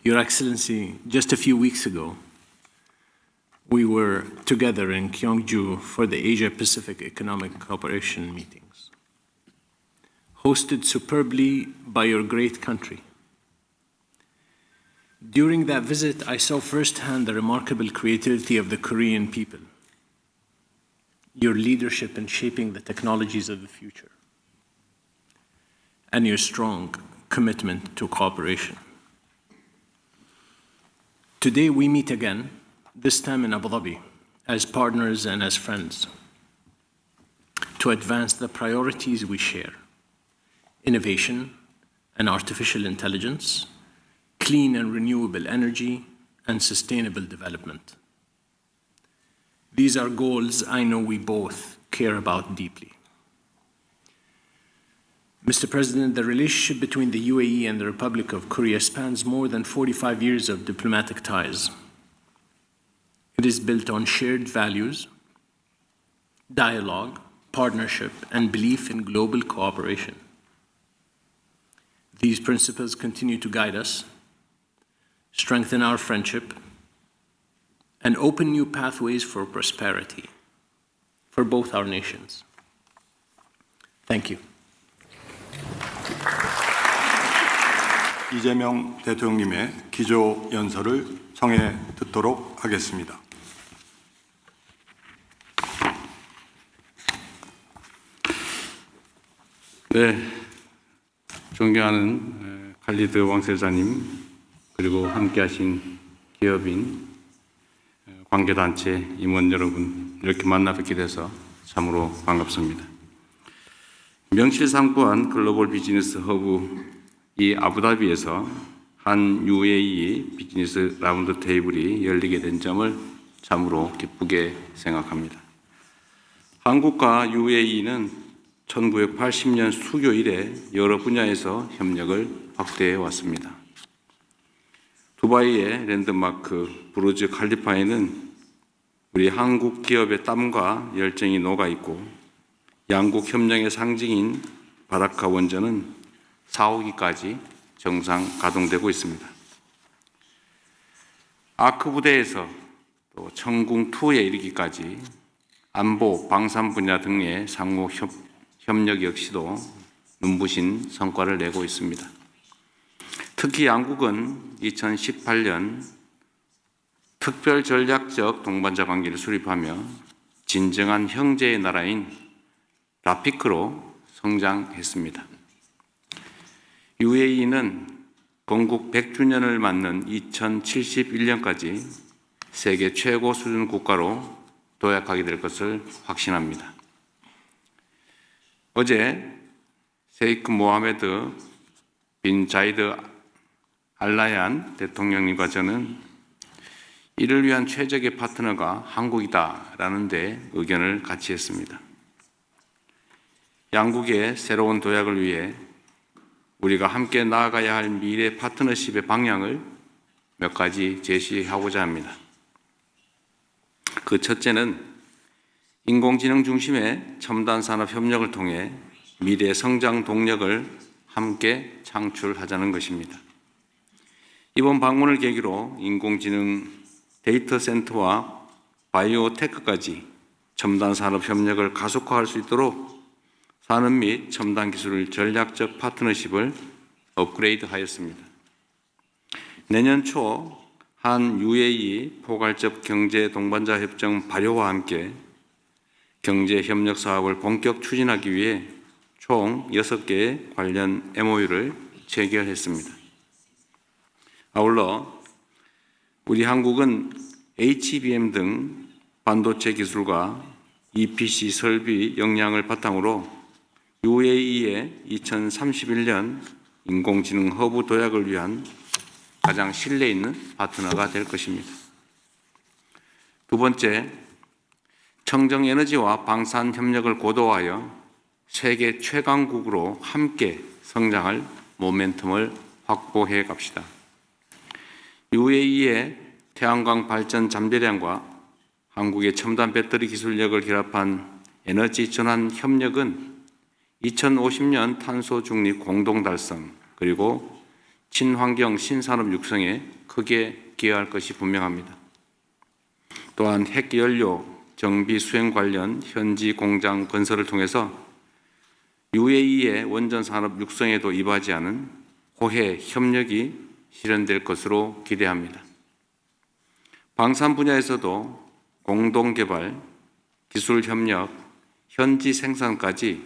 Your Excellency, just a few weeks ago, we were together in Gyeongju for the Asia-Pacific Economic Cooperation meetings, hosted superbly by your great country. During that visit, I saw firsthand the remarkable creativity of the Korean people, your leadership in shaping the technologies of the future, and your strong commitment to cooperation. Today we meet again, this time in Abu Dhabi, as partners and as friends, to advance the priorities we share: innovation and artificial intelligence, clean and renewable energy, and sustainable development. These are goals I know we both care about deeply. Mr. President, the relationship between the UAE and the Republic of Korea spans more than 45 years of diplomatic ties. It is built on shared values, dialogue, partnership, and belief in global cooperation. These principles continue to guide us, strengthen our friendship, and open new pathways for prosperity for both our nations. Thank you. 이재명 대통령님의 기조 연설을 청해 듣도록 하겠습니다. 네, 존경하는 칼리드 왕세자님, 그리고 함께하신 기업인, 관계단체 임원 여러분, 이렇게 만나 뵙게 돼서 참으로 반갑습니다. 명실상부한 글로벌 비즈니스 허브 이 아부다비에서 한 UAE 비즈니스 라운드 테이블이 열리게 된 점을 참으로 기쁘게 생각합니다. 한국과 UAE는 1980년 수교 이래 여러 분야에서 협력을 확대해 왔습니다. 두바이의 랜드마크 부르즈 칼리파에는 우리 한국 기업의 땀과 열정이 녹아있고, 양국 협력의 상징인 바라카 원전은 4호기까지 정상 가동되고 있습니다. 아크 부대에서 또 청궁2에 이르기까지 안보, 방산 분야 등의 상호 협력 역시도 눈부신 성과를 내고 있습니다. 특히 양국은 2018년 특별 전략적 동반자 관계를 수립하며 진정한 형제의 나라인 라피크로 성장했습니다. UAE는 건국 100주년을 맞는 2071년까지 세계 최고 수준 국가로 도약하게 될 것을 확신합니다. 어제 세이크 모하메드 빈 자이드 알라얀 대통령님과 저는 이를 위한 최적의 파트너가 한국이다라는 데 의견을 같이 했습니다. 양국의 새로운 도약을 위해 우리가 함께 나아가야 할 미래 파트너십의 방향을 몇 가지 제시하고자 합니다. 그 첫째는 인공지능 중심의 첨단 산업 협력을 통해 미래 성장 동력을 함께 창출하자는 것입니다. 이번 방문을 계기로 인공지능 데이터 센터와 바이오테크까지 첨단 산업 협력을 가속화할 수 있도록 산업 및 첨단 기술 전략적 파트너십을 업그레이드하였습니다. 내년 초 한 UAE 포괄적 경제 동반자 협정 발효와 함께 경제 협력 사업을 본격 추진하기 위해 총 6개의 관련 MOU를 체결했습니다. 아울러 우리 한국은 HBM 등 반도체 기술과 EPC 설비 역량을 바탕으로 UAE의 2031년 인공지능 허브 도약을 위한 가장 신뢰 있는 파트너가 될 것입니다. 두 번째, 청정에너지와 방산 협력을 고도화하여 세계 최강국으로 함께 성장할 모멘텀을 확보해 갑시다. UAE의 태양광 발전 잠재량과 한국의 첨단 배터리 기술력을 결합한 에너지 전환 협력은 2050년 탄소 중립 공동 달성, 그리고 친환경 신산업 육성에 크게 기여할 것이 분명합니다. 또한 핵연료 정비 수행 관련 현지 공장 건설을 통해서 UAE의 원전 산업 육성에도 이바지하는 호혜 협력이 실현될 것으로 기대합니다. 방산 분야에서도 공동 개발, 기술 협력, 현지 생산까지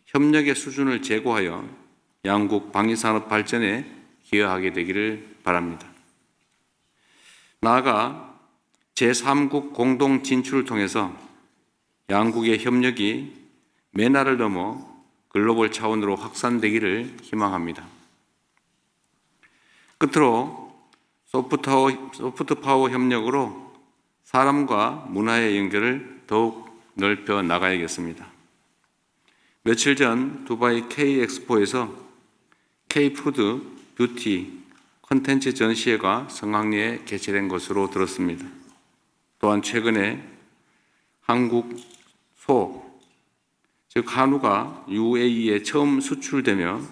협력의 수준을 제고하여 양국 방위산업 발전에 기여하게 되기를 바랍니다. 나아가 제3국 공동 진출을 통해서 양국의 협력이 메나를 넘어 글로벌 차원으로 확산되기를 희망합니다. 끝으로 소프트 파워 협력으로 사람과 문화의 연결을 더욱 넓혀 나가야겠습니다. 며칠 전 두바이 K-엑스포에서 K-푸드, 뷰티, 콘텐츠 전시회가 성황리에 개최된 것으로 들었습니다. 또한 최근에 한국 즉 한우가 UAE에 처음 수출되며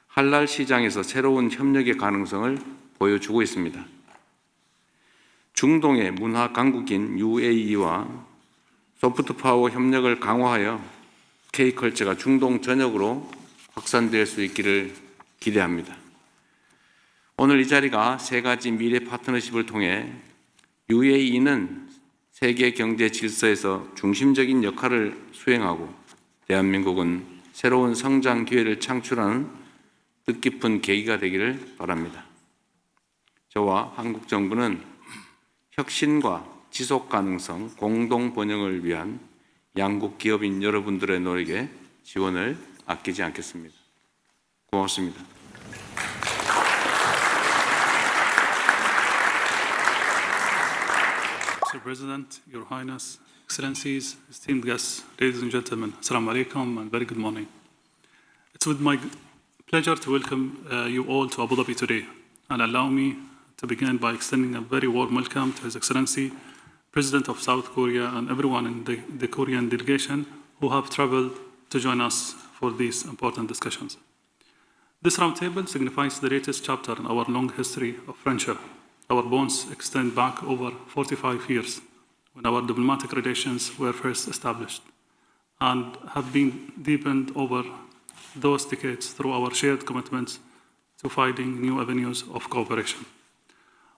할랄 시장에서 새로운 협력의 가능성을 보여주고 있습니다. 중동의 문화 강국인 UAE와 소프트 파워 협력을 강화하여 K컬처가 중동 전역으로 확산될 수 있기를 기대합니다. 오늘 이 자리가 세 가지 미래 파트너십을 통해 UAE는 세계 경제 질서에서 중심적인 역할을 수행하고 대한민국은 새로운 성장 기회를 창출하는 뜻깊은 계기가 되기를 바랍니다. 저와 한국 정부는 혁신과 지속 가능성, 공동 번영을 위한 양국 기업인 여러분들의 노력에 지원을 아끼지 않겠습니다. 고맙습니다. Mr. President, Your Highness, Excellencies, esteemed guests, ladies and gentlemen, Assalamu alaikum and very good morning. It's with my pleasure to welcome you all to Abu Dhabi today, and allow me to begin by extending a very warm welcome to His Excellency, President of South Korea, and everyone in the Korean delegation who have traveled to join us for these important discussions. This roundtable signifies the latest chapter in our long history of friendship. Our bonds extend back over 45 years, when our diplomatic relations were first established, and have been deepened over those decades through our shared commitments to finding new avenues of cooperation.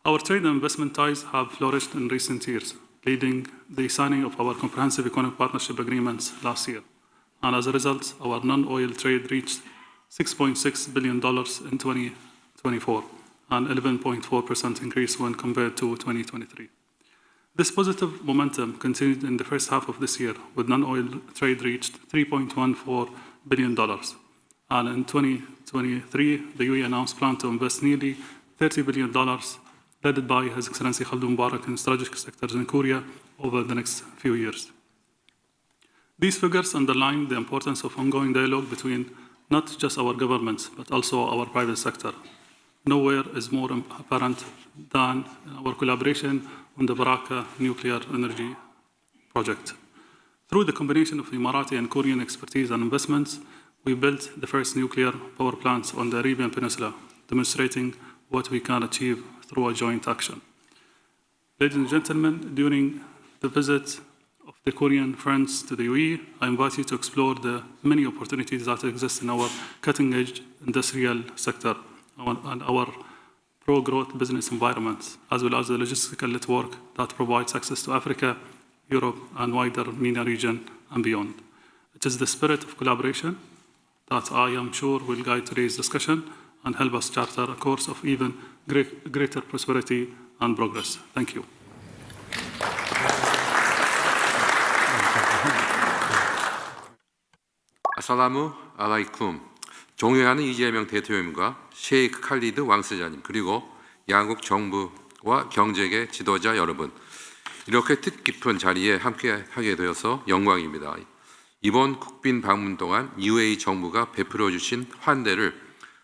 Our trade and investment ties have flourished in recent years, leading the signing of our comprehensive economic partnership agreements last year. And as a result, our non-oil trade reached $6.6 billion in 2024, an 11.4% increase when compared to 2023. This positive momentum continued in the first half of this year, with non-oil trade reached $3.14 billion. And in 2023, the UAE announced plan to invest nearly $30 billion, led by His Excellency Khaldun Mubarak in strategic sectors in Korea over the next few years. These figures underline the importance of ongoing dialogue between not just our governments, but also our private sector. Nowhere is more apparent than our collaboration on the Baraka nuclear energy project. Through the combination of Emirati and Korean expertise and investments, we built the first nuclear power plants on the Arabian Peninsula, demonstrating what we can achieve through a joint action. Ladies and gentlemen, during the visit of the Korean friends to the UAE, I invite you to explore the many opportunities that exist in our cutting-edge industrial sector and our pro-growth business environments, as well as the logistical network that provides access to Africa, Europe, and wider MENA region and beyond. It is the spirit of collaboration that I am sure will guide today's discussion and help us charter a course of even greater prosperity and progress. Thank you. 아살라무 알라이쿰. 존경하는 이재명 대통령과 셰이크 칼리드 왕세자님, 그리고 양국 정부와 경제계 지도자 여러분, 이렇게 뜻깊은 자리에 함께하게 되어서 영광입니다. 이번 국빈 방문 동안 UAE 정부가 베풀어 주신 환대를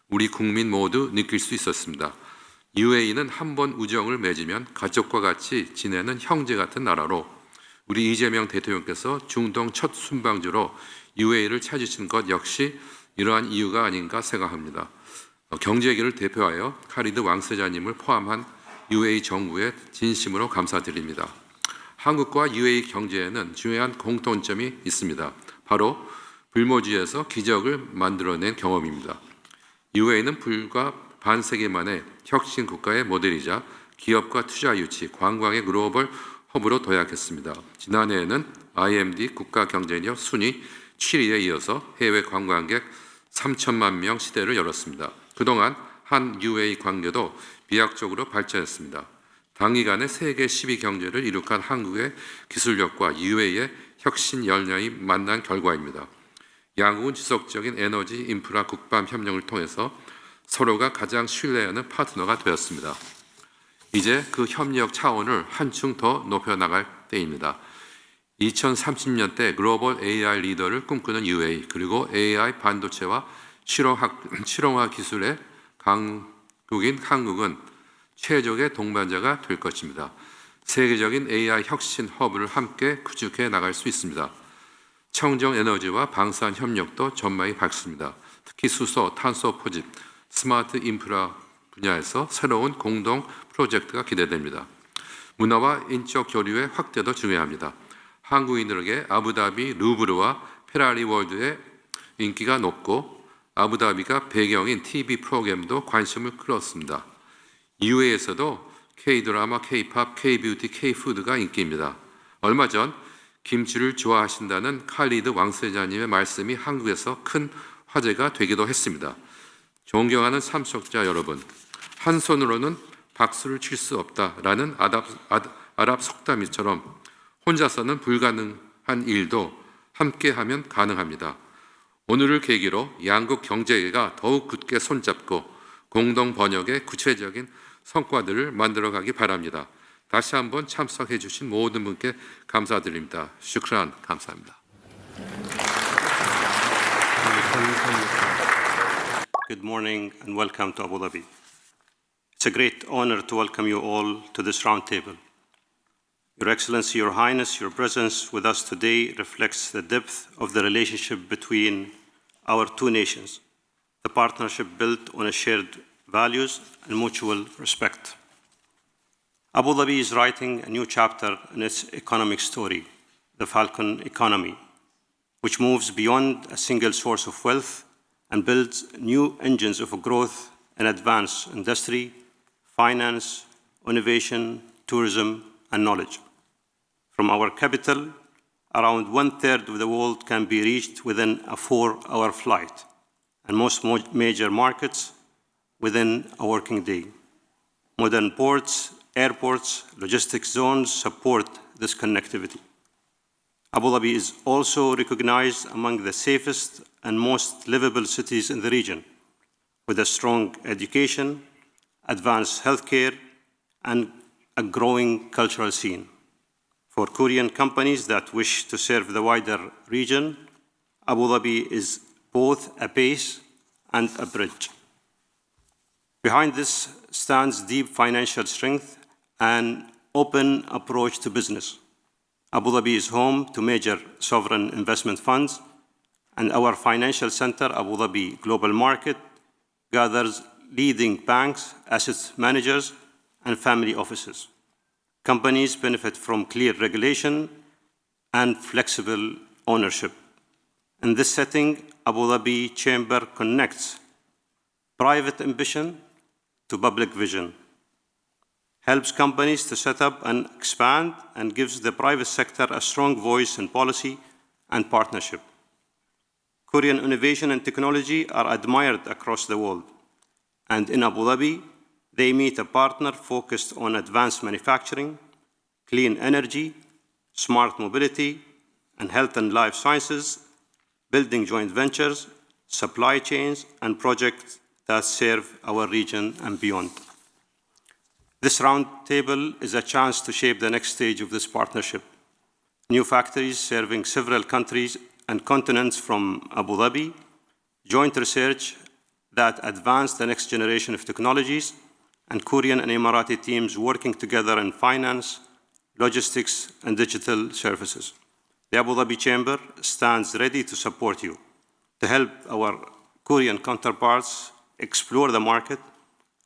우리 국민 모두 느낄 수 있었습니다. UAE는 한 번 우정을 맺으면 가족과 같이 지내는 형제 같은 나라로, 우리 이재명 대통령께서 중동 첫 순방주로 UAE를 찾으신 것 역시 이러한 이유가 아닌가 생각합니다. 경제계를 대표하여 칼리드 왕세자님을 포함한 UAE 정부에 진심으로 감사드립니다. 한국과 UAE 경제에는 중요한 공통점이 있습니다. 바로 불모지에서 기적을 만들어낸 경험입니다. UAE는 불과 반세기 만에 혁신 국가의 모델이자 기업과 투자 유치, 관광의 글로벌 허브로 도약했습니다. 지난해에는 IMD 국가 경쟁력 순위 7위에 이어서 해외 관광객 3천만 명 시대를 열었습니다. 그동안 한 UAE 관계도 비약적으로 발전했습니다. 단기간에 세계 10위 경제를 이룩한 한국의 기술력과 UAE의 혁신 역량이 만난 결과입니다. 양국은 지속적인 에너지, 인프라, 국방 협력을 통해서 서로가 가장 신뢰하는 파트너가 되었습니다. 이제 그 협력 차원을 한층 더 높여나갈 때입니다. 2030년대 글로벌 AI 리더를 꿈꾸는 UAE, 그리고 AI 반도체와 실용화 기술의 강국인 한국은 최적의 동반자가 될 것입니다. 세계적인 AI 혁신 허브를 함께 구축해 나갈 수 있습니다. 청정 에너지와 방산 협력도 전망이 밝습니다. 특히 수소, 탄소 포집, 스마트 인프라 분야에서 새로운 공동 프로젝트가 기대됩니다. 문화와 인적 교류의 확대도 중요합니다. 한국인들에게 아부다비 루브르와 페라리 월드의 인기가 높고 아부다비가 배경인 TV 프로그램도 관심을 끌었습니다. UAE에서도 K-드라마, K-팝, K-뷰티, K-푸드가 인기입니다. 얼마 전 김치를 좋아하신다는 칼리드 왕세자님의 말씀이 한국에서 큰 화제가 되기도 했습니다. 존경하는 참석자 여러분, 한 손으로는 박수를 칠 수 없다라는 아랍 속담이처럼 혼자서는 불가능한 일도 함께하면 가능합니다. 오늘을 계기로 양국 경제가 더욱 굳게 손잡고 공동 번역의 구체적인 성과들을 만들어가기 바랍니다. 다시 한번 참석해 주신 모든 분께 감사드립니다. 슈크란, 감사합니다. Good morning and welcome to Abu Dhabi. It's a great honor to welcome you all to this roundtable. Your Excellency, Your Highness, your presence with us today reflects the depth of the relationship between our two nations, the partnership built on a shared values and mutual respect. Abu Dhabi is writing a new chapter in its economic story, the Falcon economy, which moves beyond a single source of wealth and builds new engines of growth in advanced industry, finance, innovation, tourism, and knowledge. From our capital, around 1/3 of the world can be reached within a 4-hour flight, and most major markets within a working day. Modern ports, airports, logistics zones support this connectivity. Abu Dhabi is also recognized among the safest and most livable cities in the region, with a strong education, advanced healthcare, and a growing cultural scene. For Korean companies that wish to serve the wider region, Abu Dhabi is both a base and a bridge. Behind this stands deep financial strength and open approach to business. Abu Dhabi is home to major sovereign investment funds, and our financial center, Abu Dhabi Global Market, gathers leading banks, asset managers, and family offices. Companies benefit from clear regulation and flexible ownership. In this setting, Abu Dhabi Chamber connects private ambition to public vision, helps companies to set up and expand, and gives the private sector a strong voice in policy and partnership. Korean innovation and technology are admired across the world, and in Abu Dhabi, they meet a partner focused on advanced manufacturing, clean energy, smart mobility, and health and life sciences, building joint ventures, supply chains, and projects that serve our region and beyond. This roundtable is a chance to shape the next stage of this partnership. New factories serving several countries and continents from Abu Dhabi, joint research that advance the next generation of technologies, and Korean and Emirati teams working together in finance, logistics, and digital services. The Abu Dhabi Chamber stands ready to support you, to help our Korean counterparts explore the market,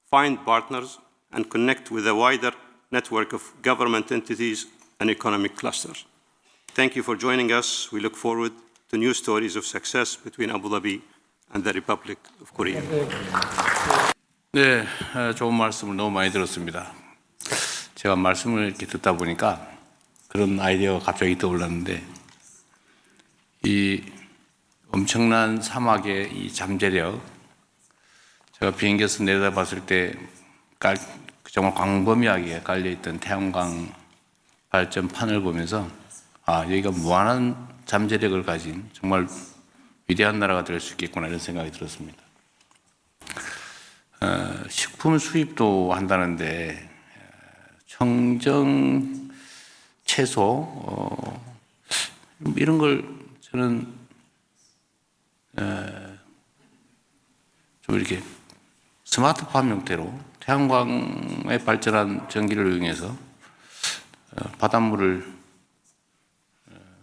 find partners, and connect with a wider network of government entities and economic clusters. Thank you for joining us. We look forward to new stories of success between Abu Dhabi and the Republic of Korea. 네, 좋은 말씀을 너무 많이 들었습니다. 제가 말씀을 이렇게 듣다 보니까 그런 아이디어가 갑자기 떠올랐는데, 이 엄청난 사막의 이 잠재력, 제가 비행기에서 내려다봤을 때 정말 광범위하게 깔려있던 태양광 발전판을 보면서 여기가 무한한 잠재력을 가진 정말 위대한 나라가 될 수 있겠구나 이런 생각이 들었습니다. 식품 수입도 한다는데 청정 채소 이런 걸 저는 좀 이렇게 스마트팜 형태로 태양광에 발전한 전기를 이용해서 바닷물을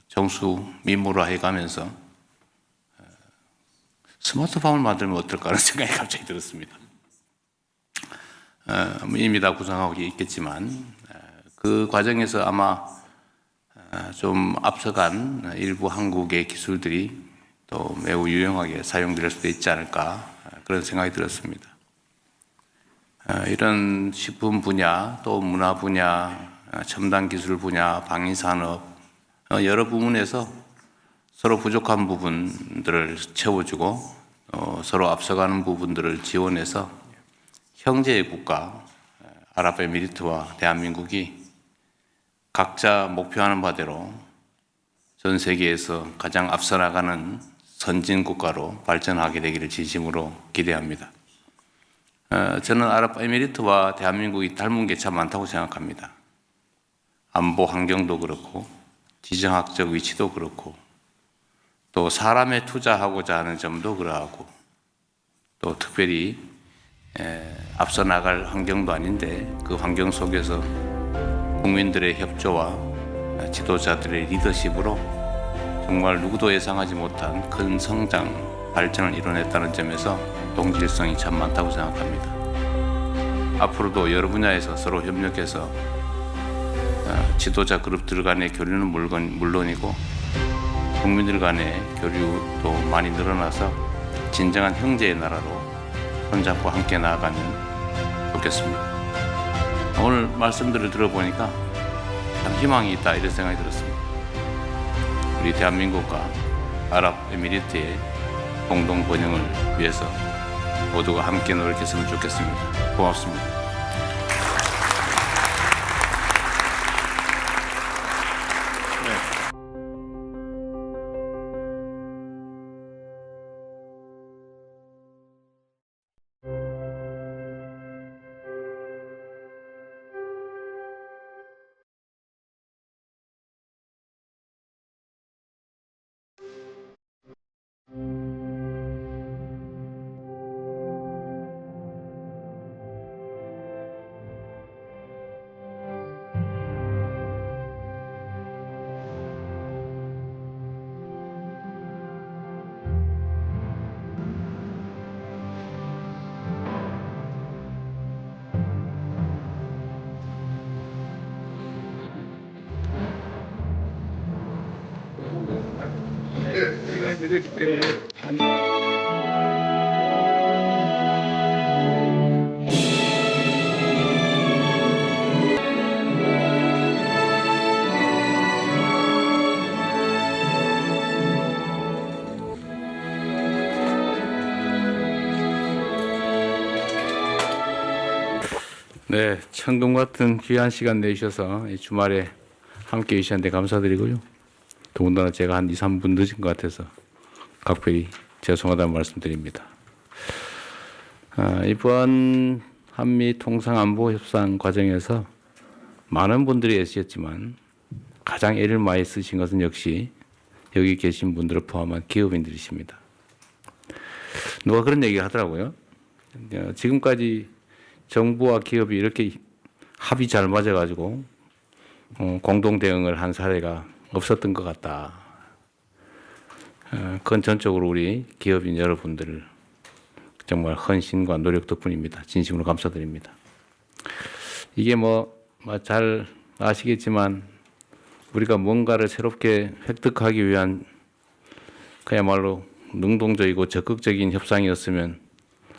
정수 민물화 해가면서 스마트팜을 만들면 어떨까 하는 생각이 갑자기 들었습니다. 이미 다 구상하고 있겠지만 그 과정에서 아마 좀 앞서간 일부 한국의 기술들이 또 매우 유용하게 사용될 수도 있지 않을까 그런 생각이 들었습니다. 이런 식품 분야, 또 문화 분야, 첨단 기술 분야, 방위산업 여러 부문에서 서로 부족한 부분들을 채워주고 서로 앞서가는 부분들을 지원해서 형제의 국가 아랍에미리트와 대한민국이 각자 목표하는 바대로 전 세계에서 가장 앞서 나가는 선진 국가로 발전하게 되기를 진심으로 기대합니다. 저는 아랍에미리트와 대한민국이 닮은 게 참 많다고 생각합니다. 안보 환경도 그렇고 지정학적 위치도 그렇고 또 사람에 투자하고자 하는 점도 그러하고 또 특별히 앞서 나갈 환경도 아닌데 그 환경 속에서 국민들의 협조와 지도자들의 리더십으로 정말 누구도 예상하지 못한 큰 성장, 발전을 이뤄냈다는 점에서 동질성이 참 많다고 생각합니다. 앞으로도 여러 분야에서 서로 협력해서 지도자 그룹들 간의 교류는 물론이고 국민들 간의 교류도 많이 늘어나서 진정한 형제의 나라로 손잡고 함께 나아가면 좋겠습니다. 오늘 말씀들을 들어보니까 참 희망이 있다 이런 생각이 들었습니다. 우리 대한민국과 아랍에미리트의 공동 번영을 위해서 모두가 함께 노력했으면 좋겠습니다. 고맙습니다. 네, 천금 같은 귀한 시간 내주셔서 이 주말에 함께 해주셨는데 감사드리고요. 더군다나 제가 한 2, 3분 늦은 것 같아서 각별히 죄송하다는 말씀드립니다. 이번 한미 통상안보협상 과정에서 많은 분들이 애쓰셨지만 가장 애를 많이 쓰신 것은 역시 여기 계신 분들을 포함한 기업인들이십니다. 누가 그런 얘기를 하더라고요. 지금까지 정부와 기업이 이렇게 합이 잘 맞아가지고 공동 대응을 한 사례가 없었던 것 같다. 그건 전적으로 우리 기업인 여러분들 정말 헌신과 노력 덕분입니다. 진심으로 감사드립니다. 이게 잘 아시겠지만 우리가 뭔가를 새롭게 획득하기 위한 그야말로 능동적이고 적극적인 협상이었으면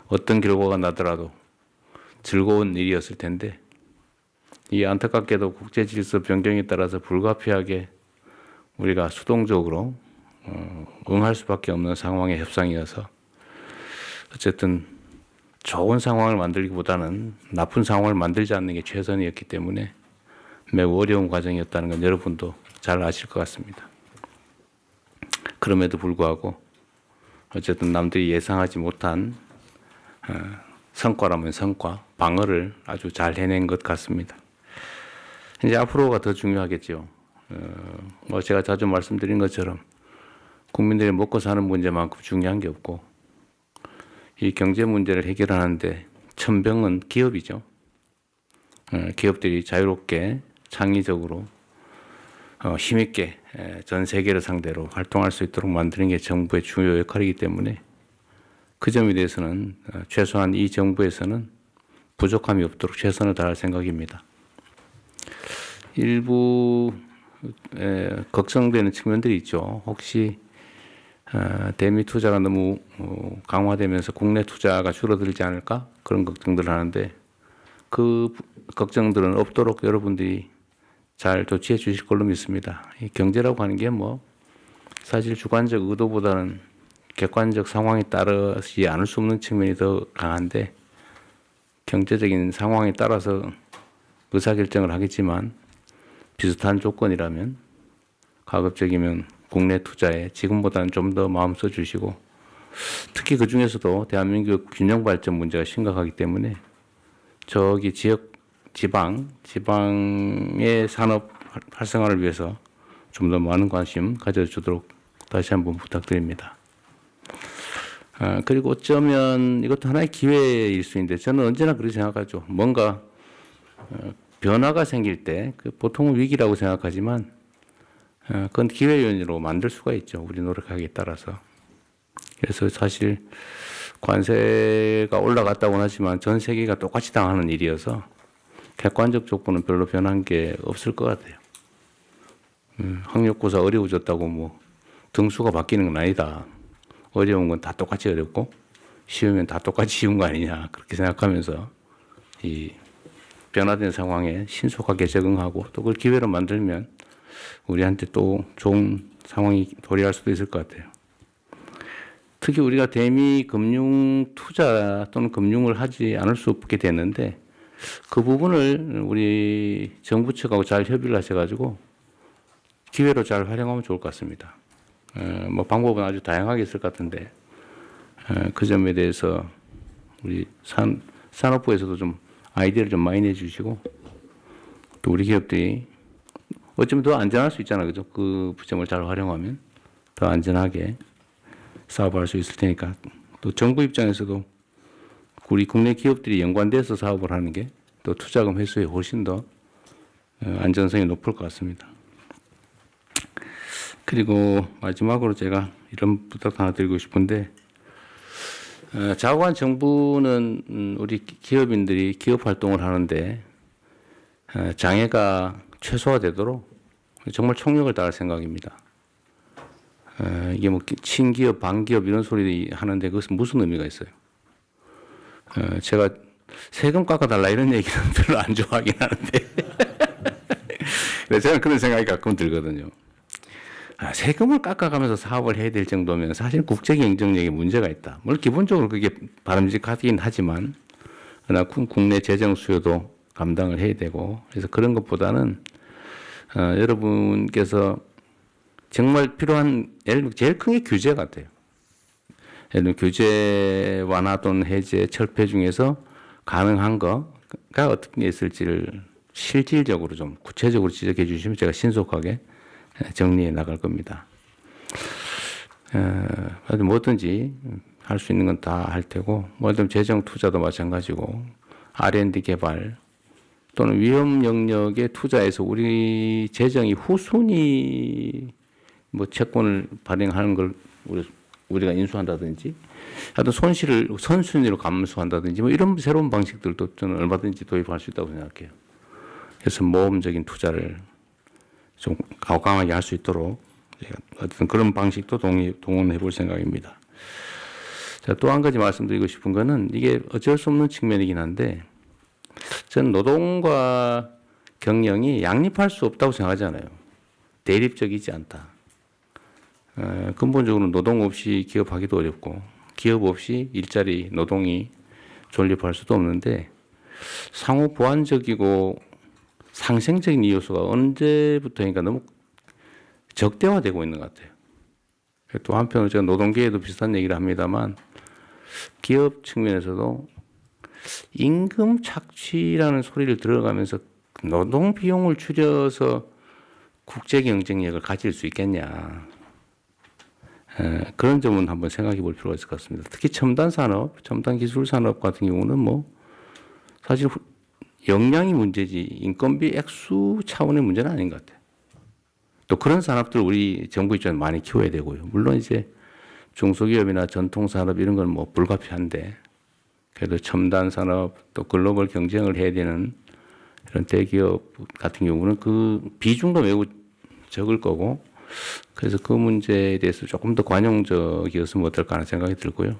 어떤 결과가 나더라도 즐거운 일이었을 텐데 이 안타깝게도 국제 질서 변경에 따라서 불가피하게 우리가 수동적으로 응할 수밖에 없는 상황의 협상이어서 어쨌든 좋은 상황을 만들기보다는 나쁜 상황을 만들지 않는 게 최선이었기 때문에 매우 어려운 과정이었다는 건 여러분도 잘 아실 것 같습니다. 그럼에도 불구하고 어쨌든 남들이 예상하지 못한 성과라면 성과, 방어를 아주 잘 해낸 것 같습니다. 이제 앞으로가 더 중요하겠죠. 제가 자주 말씀드린 것처럼 국민들이 먹고 사는 문제만큼 중요한 게 없고 이 경제 문제를 해결하는데 천병은 기업이죠. 기업들이 자유롭게 창의적으로 힘있게 전 세계를 상대로 활동할 수 있도록 만드는 게 정부의 중요 역할이기 때문에 그 점에 대해서는 최소한 이 정부에서는 부족함이 없도록 최선을 다할 생각입니다. 일부 걱정되는 측면들이 있죠. 혹시 대미 투자가 너무 강화되면서 국내 투자가 줄어들지 않을까? 그런 걱정들을 하는데 그 걱정들은 없도록 여러분들이 잘 조치해 주실 걸로 믿습니다. 이 경제라고 하는 게 사실 주관적 의도보다는 객관적 상황에 따르지 않을 수 없는 측면이 더 강한데 경제적인 상황에 따라서 의사결정을 하겠지만 비슷한 조건이라면 가급적이면 국내 투자에 지금보다는 좀 더 마음 써주시고 특히 그 중에서도 대한민국 균형 발전 문제가 심각하기 때문에 저기 지방의 산업 활성화를 위해서 좀 더 많은 관심 가져주도록 다시 한번 부탁드립니다. 그리고 어쩌면 이것도 하나의 기회일 수 있는데 저는 언제나 그렇게 생각하죠. 뭔가 변화가 생길 때 보통은 위기라고 생각하지만 그건 기회 요인으로 만들 수가 있죠. 우리 노력하기에 따라서. 그래서 사실 관세가 올라갔다고는 하지만 전 세계가 똑같이 당하는 일이어서 객관적 조건은 별로 변한 게 없을 것 같아요. 학력고사 어려워졌다고 등수가 바뀌는 건 아니다. 어려운 건 다 똑같이 어렵고 쉬우면 다 똑같이 쉬운 거 아니냐 그렇게 생각하면서 이 변화된 상황에 신속하게 적응하고 또 그걸 기회로 만들면 우리한테 또 좋은 상황이 도래할 수도 있을 것 같아요. 특히 우리가 대미 금융 투자 또는 금융을 하지 않을 수 없게 됐는데 그 부분을 우리 정부 측하고 잘 협의를 하셔가지고 기회로 잘 활용하면 좋을 것 같습니다. 방법은 아주 다양하게 있을 것 같은데 그 점에 대해서 우리 산업부에서도 좀 아이디어를 좀 많이 내주시고 또 우리 기업들이 어쩌면 더 안전할 수 있잖아요. 그죠? 그 점을 잘 활용하면 더 안전하게 사업할 수 있을 테니까 또 정부 입장에서도 우리 국내 기업들이 연관돼서 사업을 하는 게 또 투자금 회수에 훨씬 더 안전성이 높을 것 같습니다. 그리고 마지막으로 제가 이런 부탁 하나 드리고 싶은데 자관 정부는 우리 기업인들이 기업 활동을 하는데 장애가 최소화되도록 정말 총력을 다할 생각입니다. 이게 친기업, 반기업 이런 소리 하는데 그것은 무슨 의미가 있어요? 제가 세금 깎아달라 이런 얘기는 별로 안 좋아하긴 하는데 저는 그런 생각이 가끔 들거든요. 세금을 깎아가면서 사업을 해야 될 정도면 사실 국제 경쟁력에 문제가 있다. 물론 기본적으로 그게 바람직하긴 하지만 그러나 국내 재정 수요도 감당을 해야 되고 그래서 그런 것보다는 여러분께서 정말 필요한 예를 들면 제일 큰 게 규제 같아요. 예를 들면 규제 완화 또는 해제, 철폐 중에서 가능한 거가 어떻게 있을지를 실질적으로 좀 구체적으로 지적해 주시면 제가 신속하게 정리해 나갈 겁니다. 뭐든지 할 수 있는 건 다 할 테고, 뭐든 재정 투자도 마찬가지고, R&D 개발 또는 위험 영역에 투자해서 우리 재정이 후순위 채권을 발행하는 걸 우리 우리가 인수한다든지 하여튼 손실을 선순위로 감수한다든지 뭐 이런 새로운 방식들도 저는 얼마든지 도입할 수 있다고 생각해요. 그래서 모험적인 투자를 좀 과감하게 할 수 있도록 어떤 그런 방식도 동원해 볼 생각입니다. 자, 또 한 가지 말씀드리고 싶은 거는 이게 어쩔 수 없는 측면이긴 한데 저는 노동과 경영이 양립할 수 없다고 생각하잖아요. 대립적이지 않다. 근본적으로 노동 없이 기업하기도 어렵고 기업 없이 일자리 노동이 존립할 수도 없는데 상호 보완적이고 상생적인 요소가 언제부터인가 너무 적대화되고 있는 것 같아요. 또 한편으로 제가 노동계에도 비슷한 얘기를 합니다만 기업 측면에서도 임금 착취라는 소리를 들어가면서 노동 비용을 줄여서 국제 경쟁력을 가질 수 있겠냐. 그런 점은 한번 생각해 볼 필요가 있을 것 같습니다. 특히 첨단 산업, 첨단 기술 산업 같은 경우는 뭐 사실 역량이 문제지 인건비 액수 차원의 문제는 아닌 것 같아요. 또 그런 산업들 우리 정부 입장에 많이 키워야 되고요. 물론 이제 중소기업이나 전통산업 이런 건 뭐 불가피한데 그래도 첨단 산업 또 글로벌 경쟁을 해야 되는 이런 대기업 같은 경우는 그 비중도 매우 적을 거고 그래서 그 문제에 대해서 조금 더 관용적이었으면 어떨까 하는 생각이 들고요.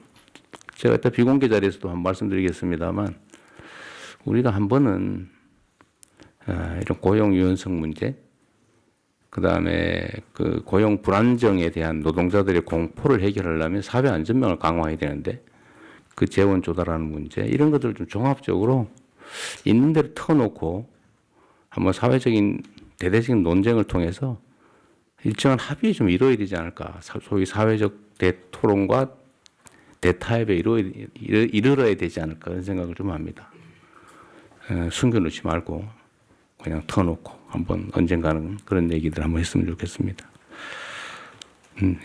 제가 이따 비공개 자리에서도 한번 말씀드리겠습니다만 우리가 한 번은 이런 고용 유연성 문제 그다음에 그 고용 불안정에 대한 노동자들의 공포를 해결하려면 사회 안전망을 강화해야 되는데 그 재원 조달하는 문제 이런 것들을 좀 종합적으로 있는 대로 터놓고 한번 사회적인 대대적인 논쟁을 통해서 일정한 합의에 좀 이루어야 되지 않을까. 소위 사회적 대토론과 대타협에 이르러야 되지 않을까 그런 생각을 좀 합니다. 숨겨놓지 말고 그냥 터놓고 한번 언젠가는 그런 얘기들 한번 했으면 좋겠습니다.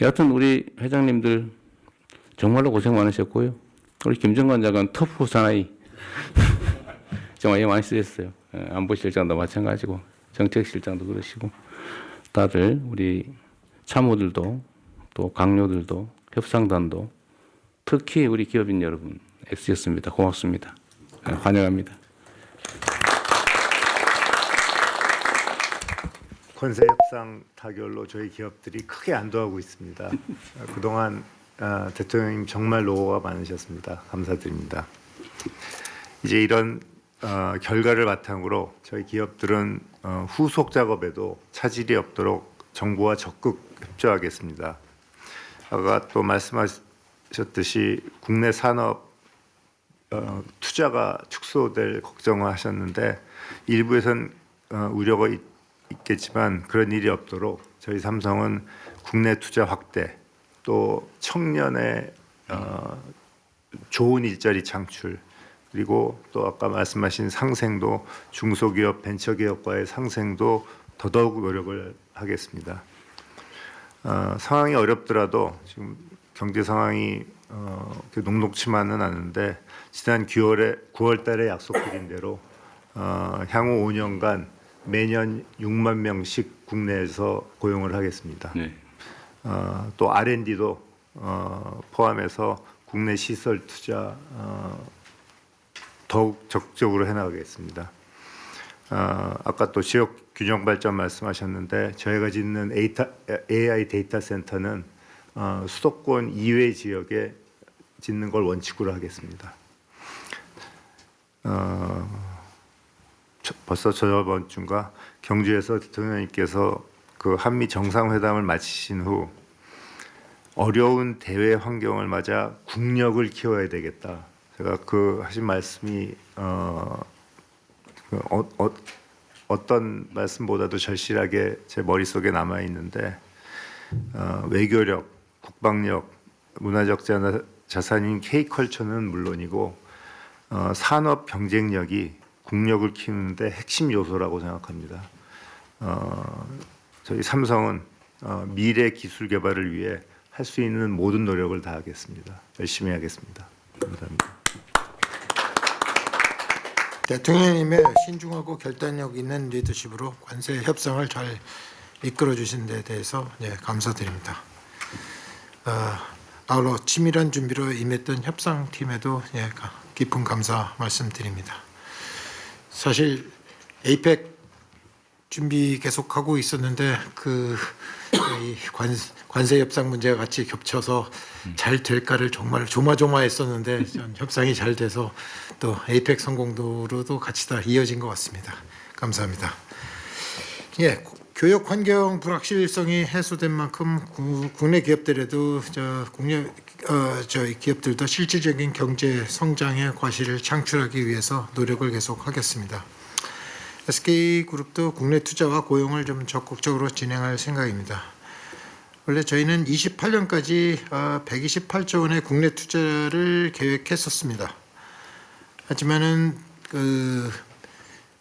여하튼 우리 회장님들 정말로 고생 많으셨고요. 우리 김정관 장관 터프 사나이 정말 많이 쓰셨어요. 안보실장도 마찬가지고 정책실장도 그러시고 다들 우리 참모들도 또 강요들도 협상단도 특히 우리 기업인 여러분 애쓰셨습니다. 고맙습니다. 환영합니다. 관세 협상 타결로 저희 기업들이 크게 안도하고 있습니다. 그동안 대통령님 정말 노고가 많으셨습니다. 감사드립니다. 이제 이런 결과를 바탕으로 저희 기업들은 후속 작업에도 차질이 없도록 정부와 적극 협조하겠습니다. 아까 또 말씀하셨듯이 국내 산업 투자가 축소될 걱정을 하셨는데 일부에선 우려가 있겠지만 그런 일이 없도록 저희 삼성은 국내 투자 확대 또 청년의 좋은 일자리 창출 그리고 또 아까 말씀하신 상생도 중소기업 벤처기업과의 상생도 더더욱 노력을 하겠습니다. 상황이 어렵더라도 지금 경제 상황이 녹록치만은 않은데 지난 9월 달에 약속드린 대로 향후 5년간 매년 6만 명씩 국내에서 고용을 하겠습니다. 네. 또 R&D도 포함해서 국내 시설 투자 더욱 적극적으로 해나가겠습니다. 아까 또 지역 균형 발전 말씀하셨는데 저희가 짓는 AI 데이터 센터는 수도권 이외 지역에 짓는 걸 원칙으로 하겠습니다. 벌써 저번 주인가 경주에서 대통령님께서 그 한미 정상회담을 마치신 후 어려운 대외 환경을 맞아 국력을 키워야 되겠다. 제가 그 하신 말씀이 어떤 말씀보다도 절실하게 제 머릿속에 남아 있는데 외교력, 국방력, 문화적 자산인 K컬처는 물론이고 산업 경쟁력이 국력을 키우는데 핵심 요소라고 생각합니다. 저희 삼성은 미래 기술 개발을 위해 할 수 있는 모든 노력을 다하겠습니다. 열심히 하겠습니다. 감사합니다. 대통령님의 신중하고 결단력 있는 리더십으로 관세 협상을 잘 이끌어 주신 데 대해서 감사드립니다. 아울러 치밀한 준비로 임했던 협상팀에도 깊은 감사 말씀드립니다. 사실 에이펙 준비 계속하고 있었는데 이 관세 협상 문제가 같이 겹쳐서 잘 될까를 정말 조마조마했었는데 협상이 잘 돼서 또 에이펙 성공도로도 같이 다 이어진 것 같습니다. 감사합니다. 교역 환경 불확실성이 해소된 만큼 국내 기업들에도 기업들도 실질적인 경제 성장의 과실을 창출하기 위해서 노력을 계속하겠습니다. SK그룹도 국내 투자와 고용을 좀 적극적으로 진행할 생각입니다. 원래 저희는 28년까지 128조 원의 국내 투자를 계획했었습니다. 하지만은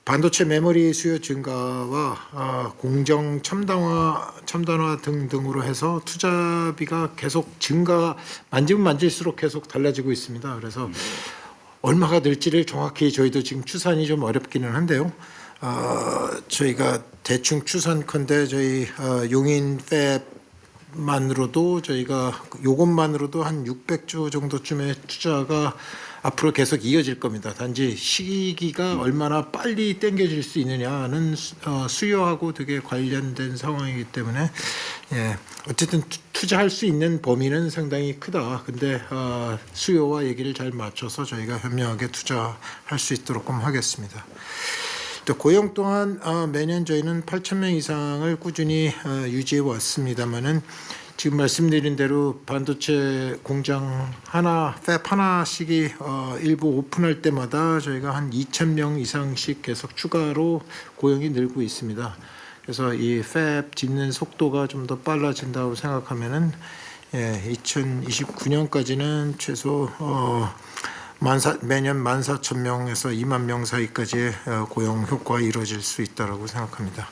반도체 메모리 수요 증가와 공정 첨단화 등으로 해서 투자비가 계속 만지면 만질수록 계속 달라지고 있습니다. 그래서 얼마가 될지를 정확히 저희도 지금 추산이 좀 어렵기는 한데요. 저희가 대충 추산컨대 저희 용인 팹만으로도 저희가 요것만으로도 한 600조 정도쯤의 투자가 앞으로 계속 이어질 겁니다. 단지 시기가 얼마나 빨리 당겨질 수 있느냐는 수요하고 되게 관련된 상황이기 때문에 어쨌든 투자할 수 있는 범위는 상당히 크다. 근데 수요와 얘기를 잘 맞춰서 저희가 현명하게 투자할 수 있도록 하겠습니다. 또 고용 또한 매년 저희는 8,000명 이상을 꾸준히 유지해 왔습니다만은 지금 말씀드린 대로 반도체 공장 팹 하나씩이 일부 오픈할 때마다 저희가 한 2,000명 이상씩 계속 추가로 고용이 늘고 있습니다. 그래서 이 팹 짓는 속도가 좀 더 빨라진다고 생각하면은 2029년까지는 최소 매년 14,000명에서 2만 명 사이까지의 고용 효과가 이루어질 수 있다고 생각합니다.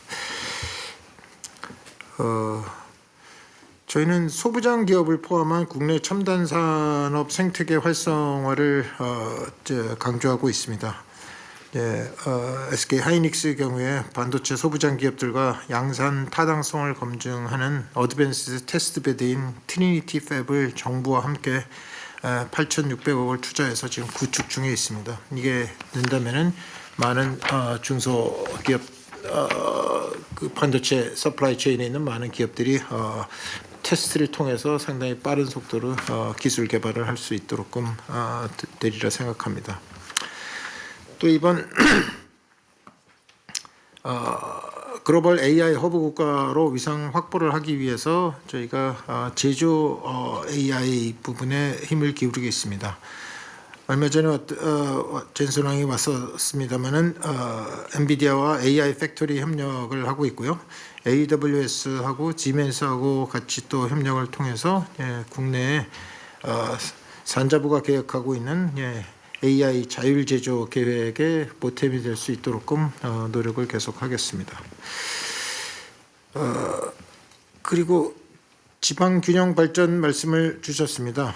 저희는 소부장 기업을 포함한 국내 첨단 산업 생태계 활성화를 강조하고 있습니다. SK 하이닉스의 경우에 반도체 소부장 기업들과 양산 타당성을 검증하는 어드밴스드 테스트 베드인 트리니티 팹을 정부와 함께 8,600억을 투자해서 지금 구축 중에 있습니다. 이게 된다면은 많은 중소기업 그 반도체 서플라이 체인에 있는 많은 기업들이 테스트를 통해서 상당히 빠른 속도로 기술 개발을 할 수 있도록 되리라 생각합니다. 또 이번 글로벌 AI 허브 국가로 위상 확보를 하기 위해서 저희가 제조 AI 부분에 힘을 기울이겠습니다. 얼마 전에 젠슨왕이 왔었습니다마는 엔비디아와 AI 팩토리 협력을 하고 있고요. AWS하고 지멘스하고 같이 또 협력을 통해서 국내에 산자부가 계획하고 있는 AI 자율 제조 계획에 보탬이 될 수 있도록 노력을 계속하겠습니다. 그리고 지방 균형 발전 말씀을 주셨습니다.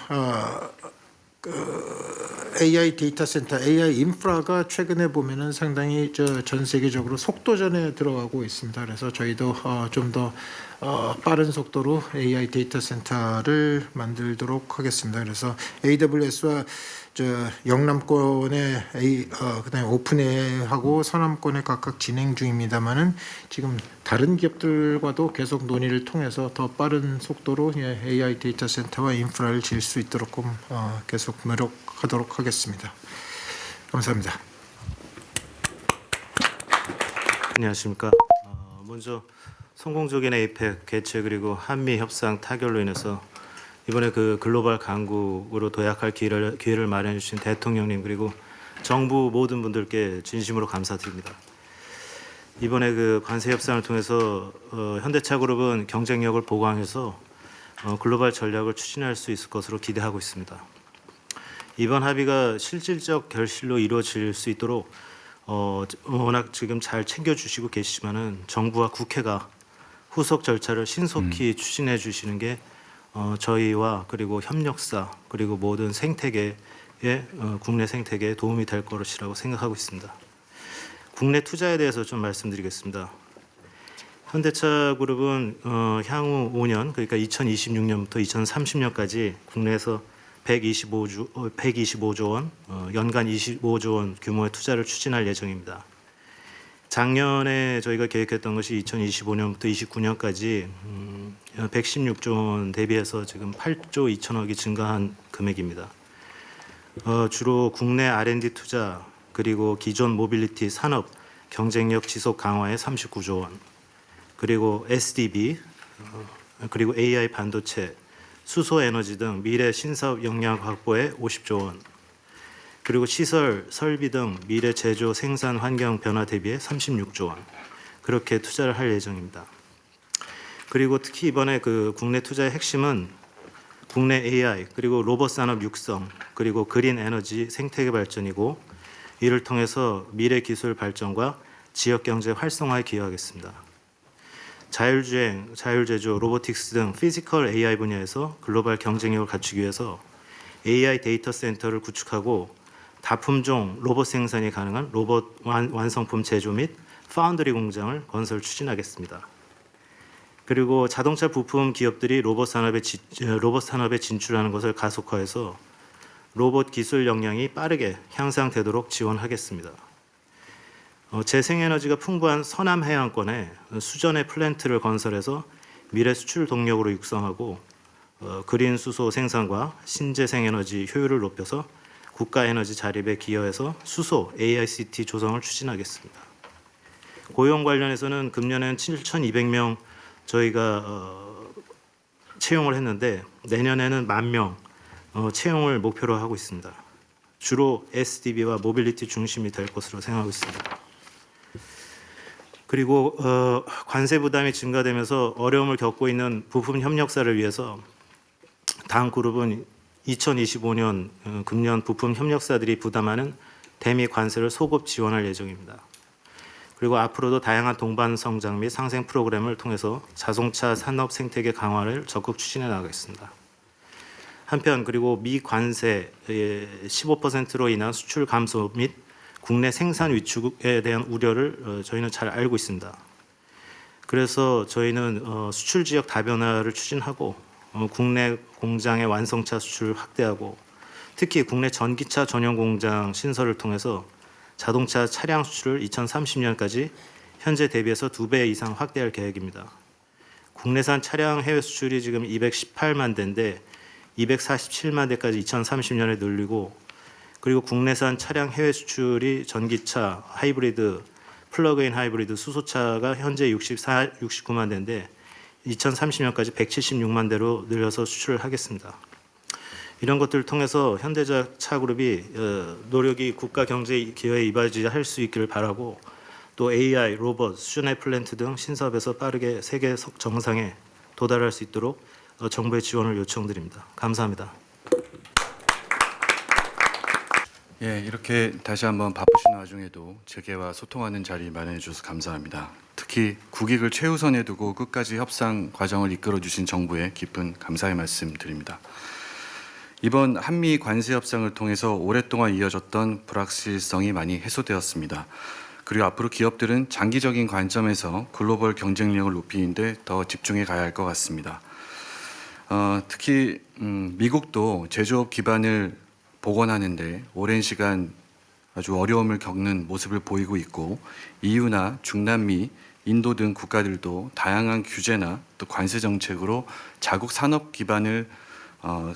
AI 데이터 센터, AI 인프라가 최근에 보면은 상당히 전 세계적으로 속도전에 들어가고 있습니다. 그래서 저희도 좀 더 빠른 속도로 AI 데이터 센터를 만들도록 하겠습니다. 그래서 AWS와 영남권에 그다음에 오픈AI하고 서남권에 각각 진행 중입니다만은 지금 다른 기업들과도 계속 논의를 통해서 더 빠른 속도로 AI 데이터 센터와 인프라를 지을 수 있도록 계속 노력하도록 하겠습니다. 감사합니다. 안녕하십니까. 먼저 성공적인 에이펙 개최 그리고 한미 협상 타결로 인해서 이번에 그 글로벌 강국으로 도약할 기회를 마련해 주신 대통령님 그리고 정부 모든 분들께 진심으로 감사드립니다. 이번에 그 관세 협상을 통해서 현대차그룹은 경쟁력을 보강해서 글로벌 전략을 추진할 수 있을 것으로 기대하고 있습니다. 이번 합의가 실질적 결실로 이루어질 수 있도록 워낙 지금 잘 챙겨주시고 계시지만은 정부와 국회가 후속 절차를 신속히 추진해 주시는 게 저희와 그리고 협력사 그리고 모든 생태계의 국내 생태계에 도움이 될 것이라고 생각하고 있습니다. 국내 투자에 대해서 좀 말씀드리겠습니다. 현대차 그룹은 향후 5년, 그러니까 2026년부터 2030년까지 국내에서 125조 원, 연간 25조 원 규모의 투자를 추진할 예정입니다. 작년에 저희가 계획했던 것이 2025년부터 29년까지 116조 원 대비해서 지금 8조 2천억이 증가한 금액입니다. 주로 국내 R&D 투자, 그리고 기존 모빌리티 산업 경쟁력 지속 강화에 39조 원, 그리고 SDB, 그리고 AI 반도체, 수소 에너지 등 미래 신사업 역량 확보에 50조 원, 그리고 시설, 설비 등 미래 제조 생산 환경 변화 대비에 36조 원, 그렇게 투자를 할 예정입니다. 그리고 특히 이번에 그 국내 투자의 핵심은 국내 AI, 그리고 로봇 산업 육성, 그리고 그린 에너지 생태계 발전이고, 이를 통해서 미래 기술 발전과 지역 경제 활성화에 기여하겠습니다. 자율주행, 자율제조, 로보틱스 등 피지컬 AI 분야에서 글로벌 경쟁력을 갖추기 위해서 AI 데이터 센터를 구축하고 다품종 로봇 생산이 가능한 로봇 완성품 제조 및 파운드리 공장을 건설 추진하겠습니다. 그리고 자동차 부품 기업들이 로봇 산업에 진출하는 것을 가속화해서 로봇 기술 역량이 빠르게 향상되도록 지원하겠습니다. 재생에너지가 풍부한 서남 해안권에 수전의 플랜트를 건설해서 미래 수출 동력으로 육성하고 그린 수소 생산과 신재생에너지 효율을 높여서 국가 에너지 자립에 기여해서 수소 AICT 조성을 추진하겠습니다. 고용 관련해서는 금년에는 7,200명 저희가 채용을 했는데 내년에는 10,000명 채용을 목표로 하고 있습니다. 주로 SDB와 모빌리티 중심이 될 것으로 생각하고 있습니다. 그리고 관세 부담이 증가되면서 어려움을 겪고 있는 부품 협력사를 위해서 당 그룹은 2025년 금년 부품 협력사들이 부담하는 대미 관세를 소급 지원할 예정입니다. 그리고 앞으로도 다양한 동반 성장 및 상생 프로그램을 통해서 자동차 산업 생태계 강화를 적극 추진해 나가겠습니다. 한편 그리고 미관세 15%로 인한 수출 감소 및 국내 생산 위축에 대한 우려를 저희는 잘 알고 있습니다. 그래서 저희는 수출 지역 다변화를 추진하고 국내 공장의 완성차 수출을 확대하고 특히 국내 전기차 전용 공장 신설을 통해서 자동차 차량 수출을 2030년까지 현재 대비해서 2배 이상 확대할 계획입니다. 국내산 차량 해외 수출이 지금 218만 대인데 247만 대까지 2030년에 늘리고 그리고 국내산 차량 해외 수출이 전기차, 하이브리드, 플러그인 하이브리드, 수소차가 현재 69만 대인데 2030년까지 176만 대로 늘려서 수출을 하겠습니다. 이런 것들을 통해서 현대차 그룹이 노력이 국가 경제 기여에 이바지할 수 있기를 바라고 또 AI, 로봇, 수준의 플랜트 등 신사업에서 빠르게 세계 정상에 도달할 수 있도록 정부의 지원을 요청드립니다. 감사합니다. 예, 이렇게 다시 한번 바쁘신 와중에도 재계와 소통하는 자리 마련해 주셔서 감사합니다. 특히 국익을 최우선에 두고 끝까지 협상 과정을 이끌어 주신 정부에 깊은 감사의 말씀 드립니다. 이번 한미 관세 협상을 통해서 오랫동안 이어졌던 불확실성이 많이 해소되었습니다. 그리고 앞으로 기업들은 장기적인 관점에서 글로벌 경쟁력을 높이는 데 더 집중해 가야 할 것 같습니다. 특히 미국도 제조업 기반을 복원하는데 오랜 시간 아주 어려움을 겪는 모습을 보이고 있고 EU나 중남미, 인도 등 국가들도 다양한 규제나 또 관세 정책으로 자국 산업 기반을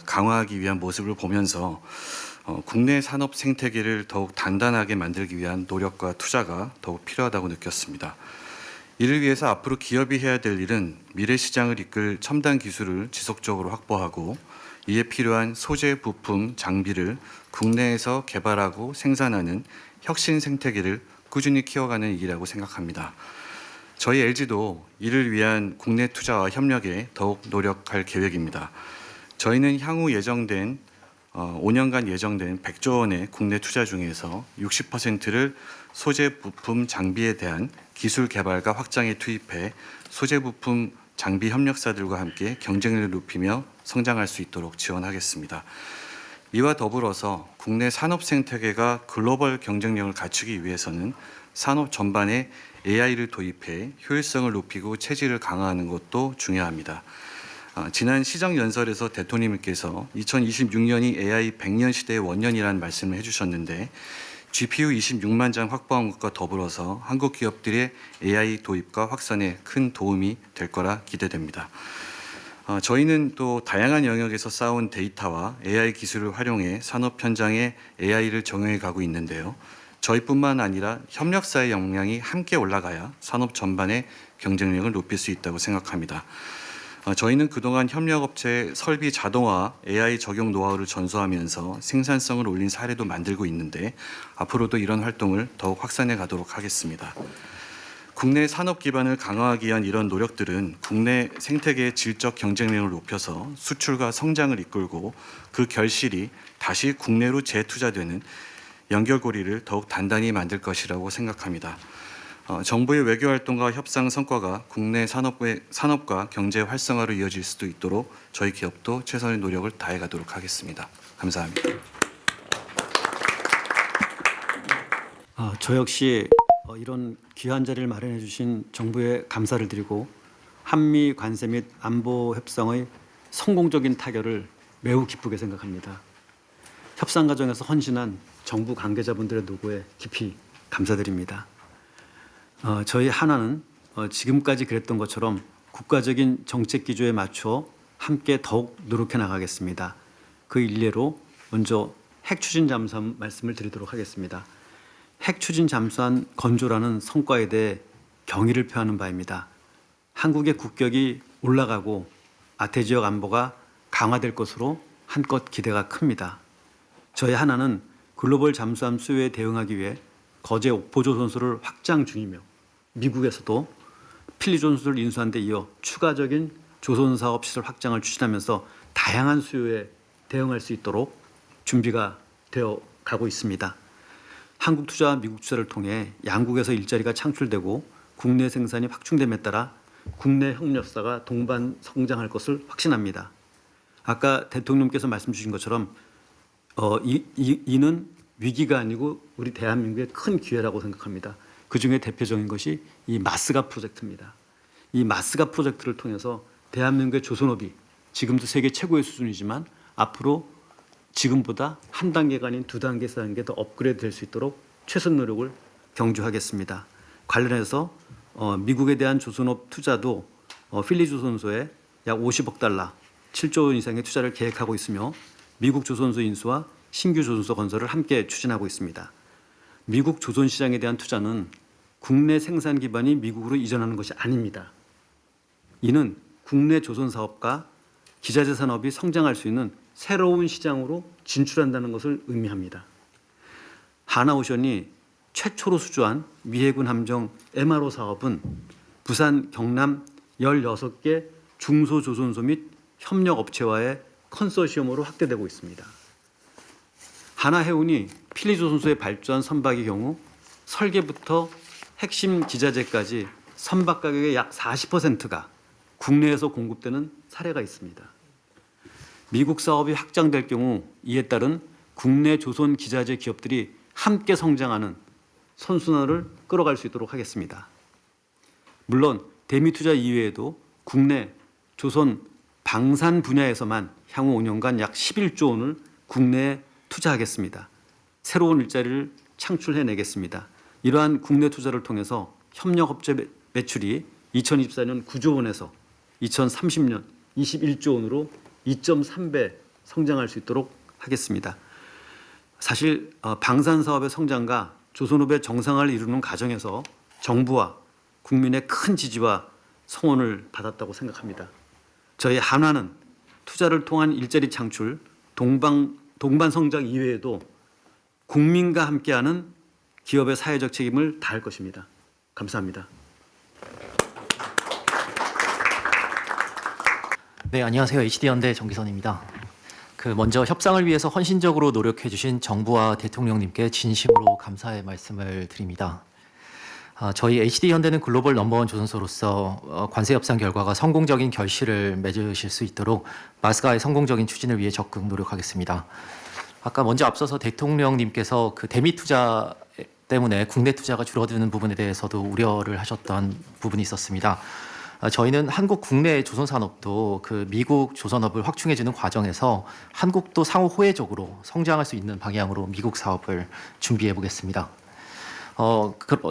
강화하기 위한 모습을 보면서 국내 산업 생태계를 더욱 단단하게 만들기 위한 노력과 투자가 더욱 필요하다고 느꼈습니다. 이를 위해서 앞으로 기업이 해야 될 일은 미래 시장을 이끌 첨단 기술을 지속적으로 확보하고 이에 필요한 소재, 부품, 장비를 국내에서 개발하고 생산하는 혁신 생태계를 꾸준히 키워가는 일이라고 생각합니다. 저희 LG도 이를 위한 국내 투자와 협력에 더욱 노력할 계획입니다. 저희는 향후 예정된 5년간 예정된 100조 원의 국내 투자 중에서 60%를 소재, 부품, 장비에 대한 기술 개발과 확장에 투입해 소재, 부품, 장비 협력사들과 함께 경쟁력을 높이며 성장할 수 있도록 지원하겠습니다. 이와 더불어서 국내 산업 생태계가 글로벌 경쟁력을 갖추기 위해서는 산업 전반에 AI를 도입해 효율성을 높이고 체질을 강화하는 것도 중요합니다. 지난 시정연설에서 대통령님께서 2026년이 AI 100년 시대의 원년이라는 말씀을 해주셨는데 GPU 26만 장 확보한 것과 더불어서 한국 기업들의 AI 도입과 확산에 큰 도움이 될 거라 기대됩니다. 저희는 또 다양한 영역에서 쌓아온 데이터와 AI 기술을 활용해 산업 현장에 AI를 적용해 가고 있는데요. 저희뿐만 아니라 협력사의 역량이 함께 올라가야 산업 전반의 경쟁력을 높일 수 있다고 생각합니다. 저희는 그동안 협력업체의 설비 자동화, AI 적용 노하우를 전수하면서 생산성을 올린 사례도 만들고 있는데 앞으로도 이런 활동을 더욱 확산해 가도록 하겠습니다. 국내 산업 기반을 강화하기 위한 이런 노력들은 국내 생태계의 질적 경쟁력을 높여서 수출과 성장을 이끌고 그 결실이 다시 국내로 재투자되는 연결고리를 더욱 단단히 만들 것이라고 생각합니다. 정부의 외교활동과 협상 성과가 국내 산업과 경제 활성화로 이어질 수도 있도록 저희 기업도 최선의 노력을 다해가도록 하겠습니다. 감사합니다. 저 역시 이런 귀한 자리를 마련해 주신 정부에 감사를 드리고 한미 관세 및 안보 협상의 성공적인 타결을 매우 기쁘게 생각합니다. 협상 과정에서 헌신한 정부 관계자분들의 노고에 깊이 감사드립니다. 저희 하나는 지금까지 그랬던 것처럼 국가적인 정책 기조에 맞춰 함께 더욱 노력해 나가겠습니다. 그 일례로 먼저 핵 추진 잠수함 말씀을 드리도록 하겠습니다. 핵 추진 잠수함 건조라는 성과에 대해 경의를 표하는 바입니다. 한국의 국격이 올라가고 아태 지역 안보가 강화될 것으로 한껏 기대가 큽니다. 저희 하나는 글로벌 잠수함 수요에 대응하기 위해 거제 옥포조선소를 확장 중이며 미국에서도 필리조선소를 인수한 데 이어 추가적인 조선사업 시설 확장을 추진하면서 다양한 수요에 대응할 수 있도록 준비가 되어 가고 있습니다. 한국 투자와 미국 투자를 통해 양국에서 일자리가 창출되고 국내 생산이 확충됨에 따라 국내 협력사가 동반 성장할 것을 확신합니다. 아까 대통령께서 말씀 주신 것처럼 이는 위기가 아니고 우리 대한민국의 큰 기회라고 생각합니다. 그중에 대표적인 것이 이 마스가 프로젝트입니다. 이 마스가 프로젝트를 통해서 대한민국의 조선업이 지금도 세계 최고의 수준이지만 앞으로 지금보다 한 단계가 아닌 두 단계, 세 단계 더 업그레이드 될 수 있도록 최선 노력을 경주하겠습니다. 관련해서 미국에 대한 조선업 투자도 필리조선소에 약 50억 달러, 7조 원 이상의 투자를 계획하고 있으며 미국 조선소 인수와 신규 조선소 건설을 함께 추진하고 있습니다. 미국 조선 시장에 대한 투자는 국내 생산 기반이 미국으로 이전하는 것이 아닙니다. 이는 국내 조선 사업과 기자재 산업이 성장할 수 있는 새로운 시장으로 진출한다는 것을 의미합니다. 하나오션이 최초로 수주한 미해군 함정 MRO 사업은 부산 경남 16개 중소조선소 및 협력업체와의 컨소시엄으로 확대되고 있습니다. 하나해운이 필리조선소의 발전 선박의 경우 설계부터 핵심 기자재까지 선박 가격의 약 40%가 국내에서 공급되는 사례가 있습니다. 미국 사업이 확장될 경우 이에 따른 국내 조선 기자재 기업들이 함께 성장하는 선순환을 끌어갈 수 있도록 하겠습니다. 물론 대미 투자 이외에도 국내 조선 방산 분야에서만 향후 5년간 약 11조 원을 국내에 투자하겠습니다. 새로운 일자리를 창출해내겠습니다. 이러한 국내 투자를 통해서 협력업체 매출이 2024년 9조 원에서 2030년 21조 원으로 2.3배 성장할 수 있도록 하겠습니다. 사실 방산 사업의 성장과 조선업의 정상화를 이루는 과정에서 정부와 국민의 큰 지지와 성원을 받았다고 생각합니다. 저희 한화는 투자를 통한 일자리 창출, 동반 성장 이외에도 국민과 함께하는 기업의 사회적 책임을 다할 것입니다. 감사합니다. 네, 안녕하세요. HD연대 정기선입니다. 먼저 협상을 위해서 헌신적으로 노력해 주신 정부와 대통령님께 진심으로 감사의 말씀을 드립니다. 저희 HD현대는 글로벌 넘버원 조선소로서 관세 협상 결과가 성공적인 결실을 맺으실 수 있도록 마스가의 성공적인 추진을 위해 적극 노력하겠습니다. 아까 먼저 앞서서 대통령님께서 대미 투자 때문에 국내 투자가 줄어드는 부분에 대해서도 우려를 하셨던 부분이 있었습니다. 저희는 한국 국내 조선산업도 그 미국 조선업을 확충해주는 과정에서 한국도 상호 호혜적으로 성장할 수 있는 방향으로 미국 사업을 준비해 보겠습니다.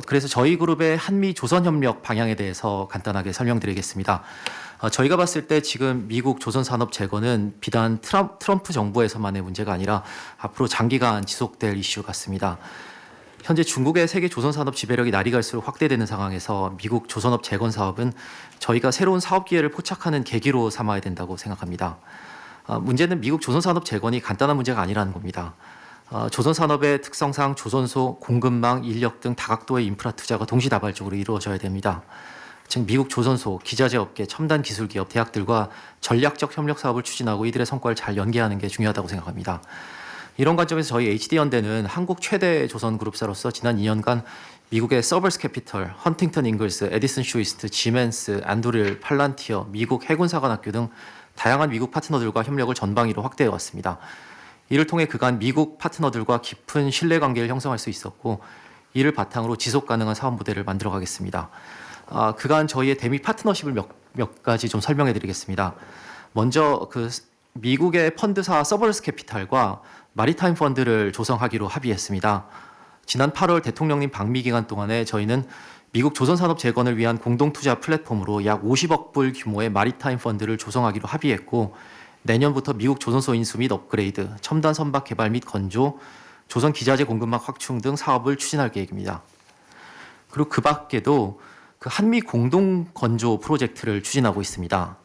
그래서 저희 그룹의 한미 조선협력 방향에 대해서 간단하게 설명드리겠습니다. 저희가 봤을 때 지금 미국 조선산업 재건은 비단 트럼프 정부에서만의 문제가 아니라 앞으로 장기간 지속될 이슈 같습니다. 현재 중국의 세계 조선산업 지배력이 날이 갈수록 확대되는 상황에서 미국 조선업 재건 사업은 저희가 새로운 사업 기회를 포착하는 계기로 삼아야 된다고 생각합니다. 문제는 미국 조선산업 재건이 간단한 문제가 아니라는 겁니다. 조선산업의 특성상 조선소, 공급망, 인력 등 다각도의 인프라 투자가 동시다발적으로 이루어져야 됩니다. 즉 미국 조선소, 기자재 업계, 첨단 기술 기업, 대학들과 전략적 협력 사업을 추진하고 이들의 성과를 잘 연계하는 게 중요하다고 생각합니다. 이런 관점에서 저희 HD현대는 한국 최대 조선그룹사로서 지난 2년간 미국의 서버스 캐피털, 헌팅턴 잉글스, 에디슨 슈이스트, 지멘스, 안도릴, 팔란티어, 미국 해군사관학교 등 다양한 미국 파트너들과 협력을 전방위로 확대해 왔습니다. 이를 통해 그간 미국 파트너들과 깊은 신뢰관계를 형성할 수 있었고 이를 바탕으로 지속 가능한 사업 모델을 만들어 가겠습니다. 그간 저희의 대미 파트너십을 몇 가지 좀 설명해 드리겠습니다. 먼저 그 미국의 펀드사 서버스 캐피탈과 마리타임 펀드를 조성하기로 합의했습니다. 지난 8월 대통령님 방미 기간 동안에 저희는 미국 조선산업 재건을 위한 공동투자 플랫폼으로 약 50억 불 규모의 마리타임 펀드를 조성하기로 합의했고 내년부터 미국 조선소 인수 및 업그레이드, 첨단 선박 개발 및 건조, 조선 기자재 공급망 확충 등 사업을 추진할 계획입니다. 그리고 그 밖에도 그 한미 공동 건조 프로젝트를 추진하고 있습니다.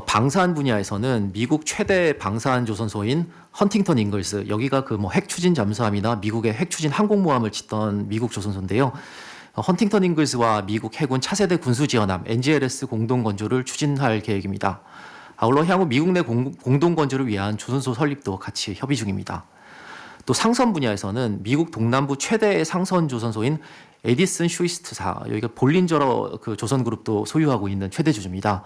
방산 분야에서는 미국 최대 방산 조선소인 헌팅턴 잉글스, 여기가 그 뭐 핵 추진 잠수함이나 미국의 핵 추진 항공모함을 짓던 미국 조선소인데요. 헌팅턴 잉글스와 미국 해군 차세대 군수 지원함 NGLS 공동 건조를 추진할 계획입니다. 아울러 향후 미국 내 공동 건조를 위한 조선소 설립도 같이 협의 중입니다. 또 상선 분야에서는 미국 동남부 최대의 상선 조선소인 에디슨 슈이스트사, 여기가 볼린저러 그 조선그룹도 소유하고 있는 최대 주주입니다.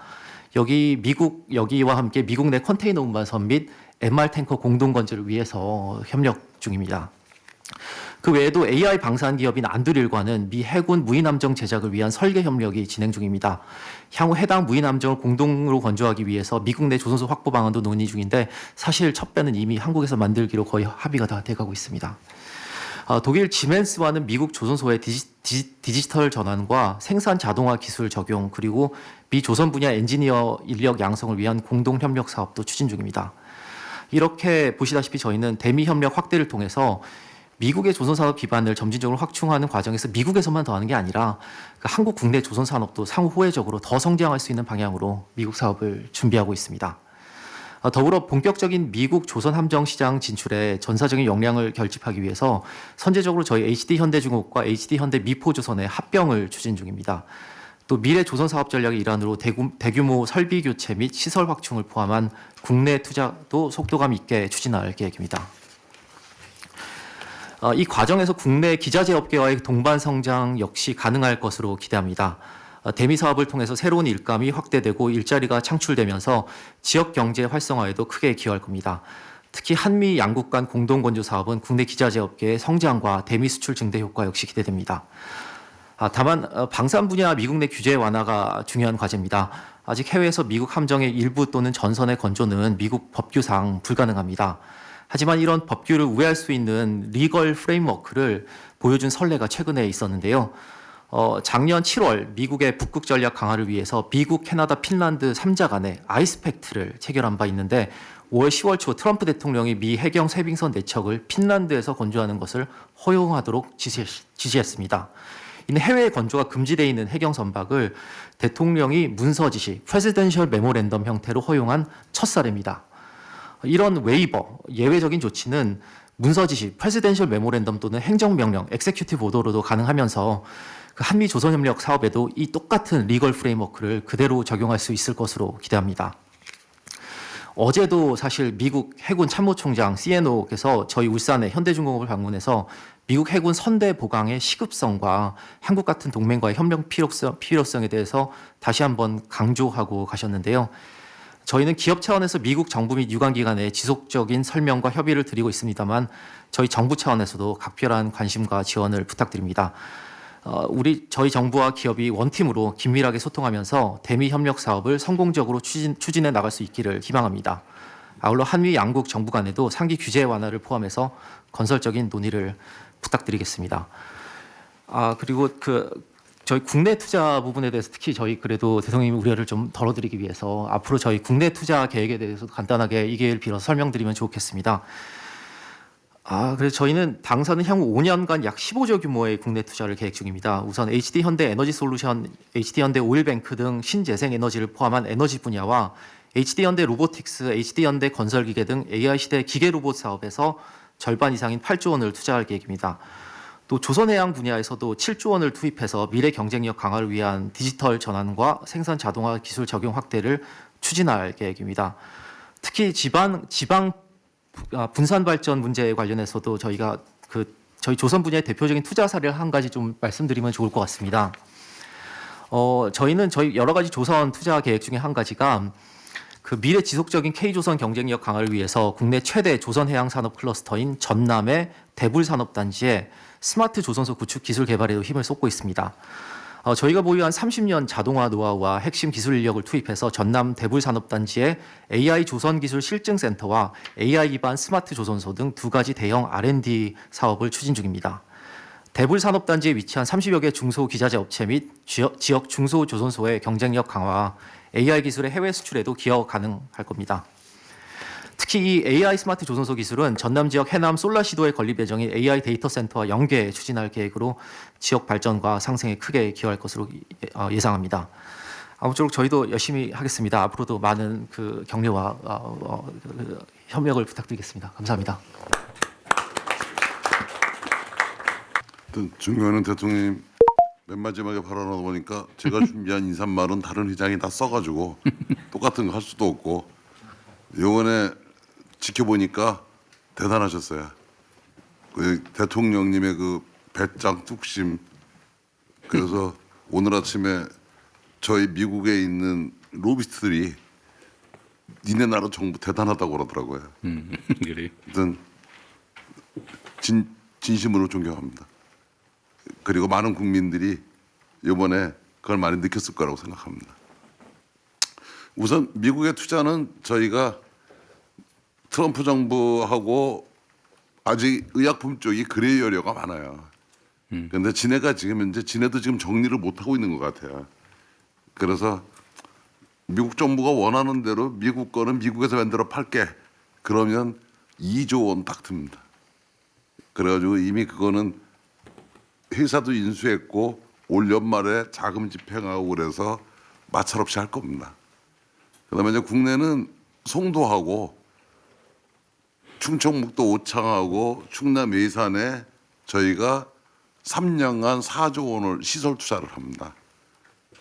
여기와 함께 미국 내 컨테이너 운반선 및 MR 탱커 공동 건조를 위해서 협력 중입니다. 그 외에도 AI 방산 기업인 안드릴과는 미 해군 무인함정 제작을 위한 설계 협력이 진행 중입니다. 향후 해당 무인함정을 공동으로 건조하기 위해서 미국 내 조선소 확보 방안도 논의 중인데 사실 첫 배는 이미 한국에서 만들기로 거의 합의가 다 돼가고 있습니다. 독일 지멘스와는 미국 조선소의 디지털 전환과 생산 자동화 기술 적용 그리고 미 조선 분야 엔지니어 인력 양성을 위한 공동 협력 사업도 추진 중입니다. 이렇게 보시다시피 저희는 대미 협력 확대를 통해서 미국의 조선산업 기반을 점진적으로 확충하는 과정에서 미국에서만 더하는 게 아니라 한국 국내 조선산업도 상호 호혜적으로 더 성장할 수 있는 방향으로 미국 사업을 준비하고 있습니다. 더불어 본격적인 미국 조선 함정 시장 진출에 전사적인 역량을 결집하기 위해서 선제적으로 저희 HD현대중공업과 HD현대 미포조선의 합병을 추진 중입니다. 또 미래 조선 사업 전략의 일환으로 대규모 설비 교체 및 시설 확충을 포함한 국내 투자도 속도감 있게 추진할 계획입니다. 이 과정에서 국내 기자재 업계와의 동반 성장 역시 가능할 것으로 기대합니다. 대미 사업을 통해서 새로운 일감이 확대되고 일자리가 창출되면서 지역 경제 활성화에도 크게 기여할 겁니다. 특히 한미 양국 간 공동 건조 사업은 국내 기자재 업계의 성장과 대미 수출 증대 효과 역시 기대됩니다. 다만 방산 분야 미국 내 규제 완화가 중요한 과제입니다. 아직 해외에서 미국 함정의 일부 또는 전선의 건조는 미국 법규상 불가능합니다. 하지만 이런 법규를 우회할 수 있는 리걸 프레임워크를 보여준 선례가 최근에 있었는데요. 작년 7월 미국의 북극 전략 강화를 위해서 미국, 캐나다, 핀란드 3자 간의 아이스팩트를 체결한 바 있는데 5월 10월 초 트럼프 대통령이 미 해경 쇄빙선 4척을 핀란드에서 건조하는 것을 허용하도록 지시했습니다. 이는 해외 건조가 금지되어 있는 해경 선박을 대통령이 문서 지시, 프레지던셜 메모랜덤 형태로 허용한 첫 사례입니다. 이런 웨이버, 예외적인 조치는 문서 지시, 프레지던셜 메모랜덤 또는 행정명령, 엑세큐티브 오더로도 가능하면서 한미 조선협력 사업에도 이 똑같은 리걸 프레임워크를 그대로 적용할 수 있을 것으로 기대합니다. 어제도 사실 미국 해군 참모총장 CNO께서 저희 울산의 현대중공업을 방문해서 미국 해군 선대 보강의 시급성과 한국 같은 동맹과의 협력 필요성에 대해서 다시 한번 강조하고 가셨는데요. 저희는 기업 차원에서 미국 정부 및 유관기관에 지속적인 설명과 협의를 드리고 있습니다만 저희 정부 차원에서도 각별한 관심과 지원을 부탁드립니다. 저희 정부와 기업이 원팀으로 긴밀하게 소통하면서 대미 협력 사업을 성공적으로 추진해 나갈 수 있기를 희망합니다. 아울러 한미 양국 정부 간에도 상기 규제 완화를 포함해서 건설적인 논의를 부탁드리겠습니다. 그리고 저희 국내 투자 부분에 대해서 특히 저희 그래도 대통령님 우려를 좀 덜어드리기 위해서 앞으로 저희 국내 투자 계획에 대해서 간단하게 이 기회를 빌어서 설명드리면 좋겠습니다. 그래서 저희는 당사는 향후 5년간 약 15조 규모의 국내 투자를 계획 중입니다. 우선 HD 현대 에너지 솔루션, HD 현대 오일뱅크 등 신재생 에너지를 포함한 에너지 분야와 HD 현대 로보틱스, HD 현대 건설기계 등 AI 시대 기계 로봇 사업에서 절반 이상인 8조 원을 투자할 계획입니다. 또 조선해양 분야에서도 7조 원을 투입해서 미래 경쟁력 강화를 위한 디지털 전환과 생산 자동화 기술 적용 확대를 추진할 계획입니다. 특히 지방 분산 발전 문제에 관련해서도 저희가 저희 조선 분야의 대표적인 투자 사례를 한 가지 좀 말씀드리면 좋을 것 같습니다. 저희는 저희 여러 가지 조선 투자 계획 중에 한 가지가 미래 지속적인 K조선 경쟁력 강화를 위해서 국내 최대 조선해양 산업 클러스터인 전남의 대불산업단지에 스마트 조선소 구축 기술 개발에도 힘을 쏟고 있습니다. 저희가 보유한 30년 자동화 노하우와 핵심 기술 인력을 투입해서 전남 대불산업단지에 AI 조선기술 실증센터와 AI 기반 스마트 조선소 등 2가지 대형 R&D 사업을 추진 중입니다. 대불산업단지에 위치한 30여 개 중소기자재 업체 및 지역 중소조선소의 경쟁력 강화와 AI 기술의 해외 수출에도 기여 가능할 겁니다. 특히 이 AI 스마트 조선소 기술은 전남 지역 해남 솔라시도에 건립 예정인 AI 데이터 센터와 연계 추진할 계획으로 지역 발전과 상생에 크게 기여할 것으로 예상합니다. 아무쪼록 저희도 열심히 하겠습니다. 앞으로도 많은 격려와 협력을 부탁드리겠습니다. 감사합니다. 존경하는 대통령님, 맨 마지막에 발언하다 보니까 제가 준비한 인사말은 다른 회장이 다 써가지고 똑같은 거 할 수도 없고, 이번에 지켜보니까 대단하셨어요. 대통령님의 배짱 뚝심. 그래서 오늘 아침에 저희 미국에 있는 로비스트들이 니네 나라 정부 대단하다고 그러더라고요. 그래요. 하여튼 진심으로 존경합니다. 그리고 많은 국민들이 이번에 그걸 많이 느꼈을 거라고 생각합니다. 우선 미국의 투자는 저희가 트럼프 정부하고 아직 의약품 쪽이 그레이 여려가 많아요. 그런데 지네가 지금 현재 지네도 지금 정리를 못 하고 있는 것 같아요. 그래서 미국 정부가 원하는 대로 미국 거는 미국에서 만들어 팔게. 그러면 2조 원 딱 듭니다. 그래가지고 이미 그거는 회사도 인수했고 올 연말에 자금 집행하고 그래서 마찰 없이 할 겁니다. 그다음에 이제 국내는 송도하고 충청북도 오창하고 충남 예산에 저희가 3년간 4조 원을 시설 투자를 합니다.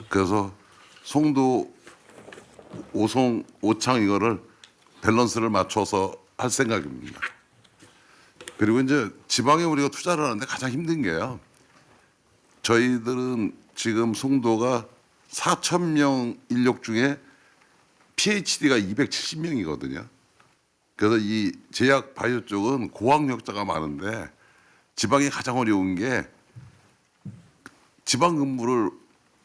그래서 송도, 오송, 오창 이거를 밸런스를 맞춰서 할 생각입니다. 그리고 이제 지방에 우리가 투자를 하는데 가장 힘든 게요. 저희들은 지금 송도가 4,000명 인력 중에 PhD가 270명이거든요. 그래서 이 제약 바이오 쪽은 고학력자가 많은데 지방이 가장 어려운 게 지방 근무를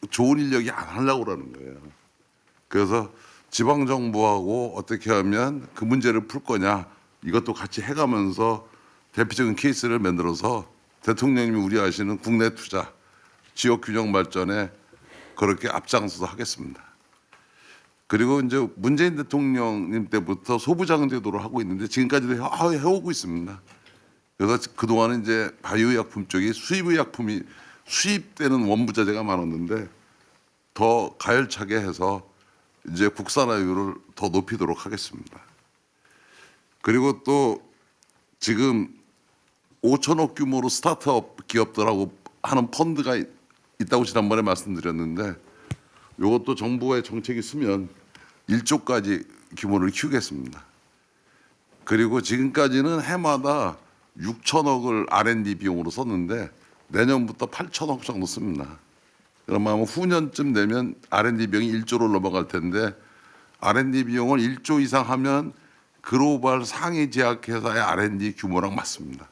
좋은 인력이 안 하려고 그러는 거예요. 그래서 지방 정부하고 어떻게 하면 그 문제를 풀 거냐 이것도 같이 해가면서 대표적인 케이스를 만들어서 대통령님이 우려하시는 국내 투자, 지역 균형 발전에 그렇게 앞장서서 하겠습니다. 그리고 이제 문재인 대통령님 때부터 소부장 제도를 하고 있는데 지금까지도 해오고 있습니다. 그래서 그동안은 이제 바이오의약품 쪽이 수입의약품이 수입되는 원부자재가 많았는데 더 가열차게 해서 이제 국산화율을 더 높이도록 하겠습니다. 그리고 또 지금 5천억 규모로 스타트업 기업들하고 하는 펀드가 있다고 지난번에 말씀드렸는데 이것도 정부의 정책이 있으면 1조까지 규모를 키우겠습니다. 그리고 지금까지는 해마다 6천억을 R&D 비용으로 썼는데 내년부터 8천억 정도 씁니다. 그러면 아마 후년쯤 되면 R&D 비용이 1조로 넘어갈 텐데 R&D 비용을 1조 이상 하면 글로벌 상위 제약회사의 R&D 규모랑 맞습니다.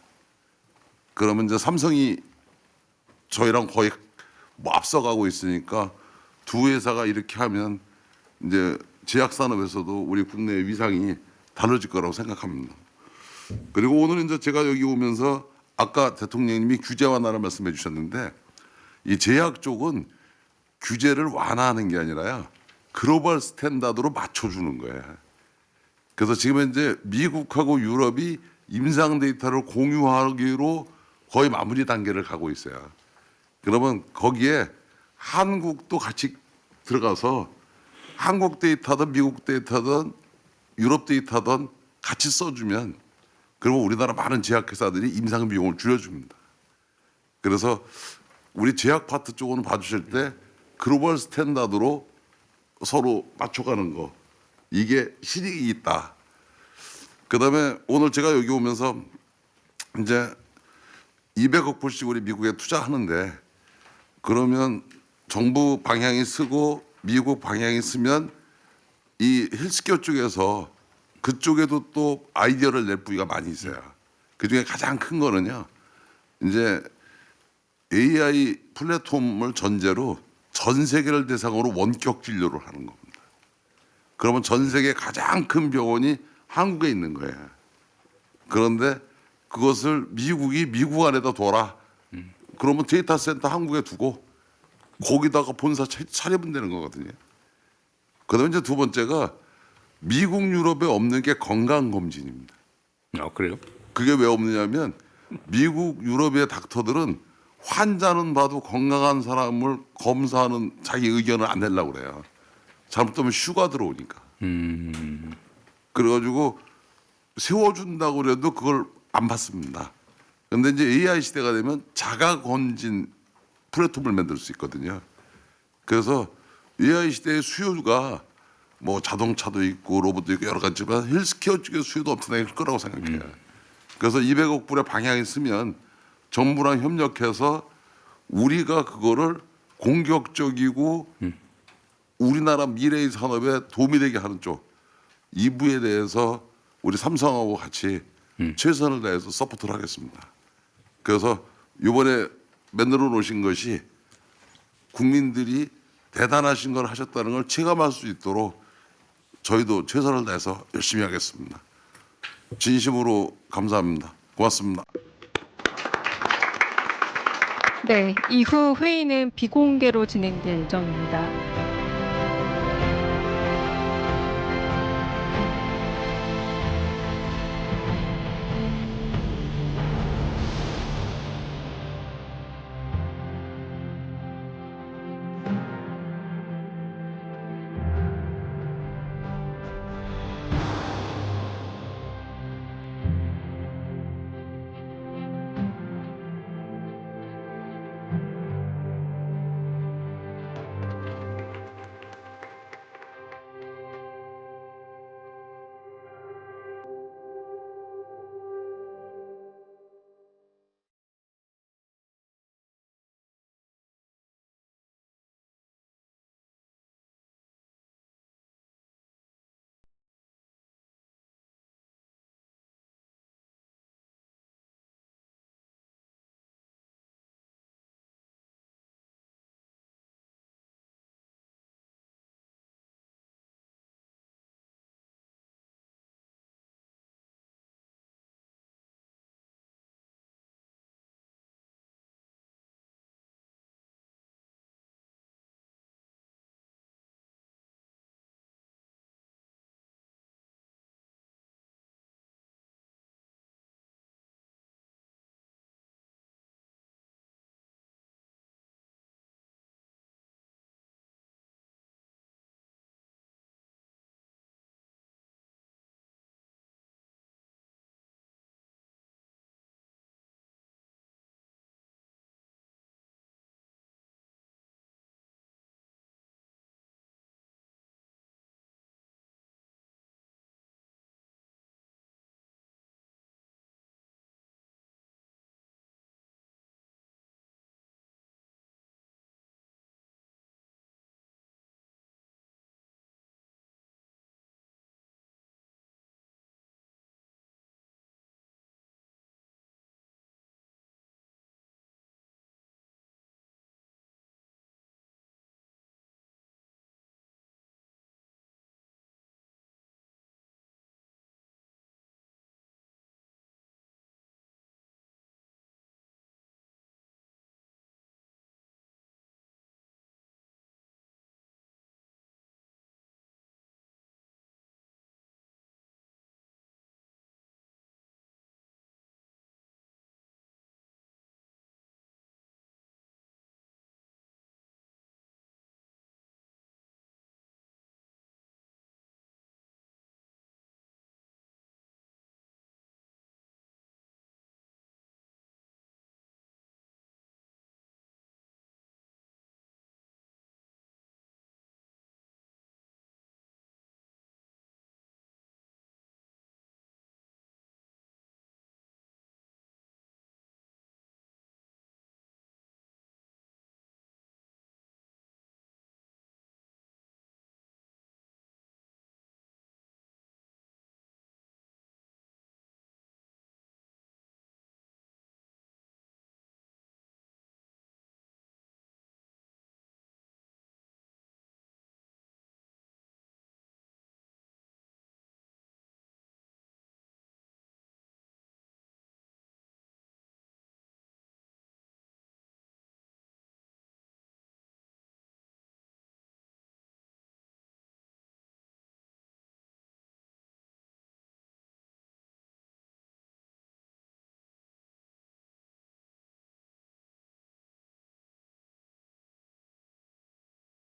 그러면 이제 삼성이 저희랑 거의 뭐 앞서가고 있으니까 두 회사가 이렇게 하면 이제 제약 산업에서도 우리 국내의 위상이 달라질 거라고 생각합니다. 그리고 오늘 이제 제가 여기 오면서 아까 대통령님이 규제 완화를 말씀해 주셨는데 이 제약 쪽은 규제를 완화하는 게 아니라요. 글로벌 스탠다드로 맞춰주는 거예요. 그래서 지금 현재 미국하고 유럽이 임상 데이터를 공유하기로 거의 마무리 단계를 가고 있어요. 그러면 거기에 한국도 같이 들어가서 한국 데이터든 미국 데이터든 유럽 데이터든 같이 써주면 그러면 우리나라 많은 제약회사들이 임상 비용을 줄여줍니다. 그래서 우리 제약 파트 쪽으로 봐주실 때 글로벌 스탠다드로 서로 맞춰가는 거 이게 실익이 있다. 그다음에 오늘 제가 여기 오면서 이제 200억 불씩 우리 미국에 투자하는데 그러면 정부 방향이 쓰고 미국 방향이 쓰면 이 헬스케어 쪽에서 그쪽에도 또 아이디어를 낼 부위가 많이 있어요. 그 중에 가장 큰 거는요. 이제 AI 플랫폼을 전제로 전 세계를 대상으로 원격 진료를 하는 겁니다. 그러면 전 세계 가장 큰 병원이 한국에 있는 거예요. 그런데 그것을 미국이 미국 안에다 둬라. 그러면 데이터 센터 한국에 두고 거기다가 본사 차리면 되는 거거든요. 그다음에 이제 두 번째가 미국 유럽에 없는 게 건강검진입니다. 그래요? 그게 왜 없느냐면 미국 유럽의 닥터들은 환자는 봐도 건강한 사람을 검사하는 자기 의견을 안 내려고 그래요. 잘못하면 휴가 들어오니까. 그래가지고 세워준다고 그래도 그걸 안 받습니다. 그런데 이제 AI 시대가 되면 자가검진 플랫폼을 만들 수 있거든요. 그래서 AI 시대의 수요가 뭐 자동차도 있고 로봇도 있고 여러 가지지만 헬스케어 쪽의 수요도 엄청나게 클 거라고 생각해요. 그래서 200억 불의 방향이 쓰면 정부랑 협력해서 우리가 그거를 공격적이고 우리나라 미래의 산업에 도움이 되게 하는 쪽 이 부에 대해서 우리 삼성하고 같이 최선을 다해서 서포트를 하겠습니다. 그래서 이번에 만들어 놓으신 것이 국민들이 대단하신 걸 하셨다는 걸 체감할 수 있도록 저희도 최선을 다해서 열심히 하겠습니다. 진심으로 감사합니다. 고맙습니다. 네, 이후 회의는 비공개로 진행될 예정입니다.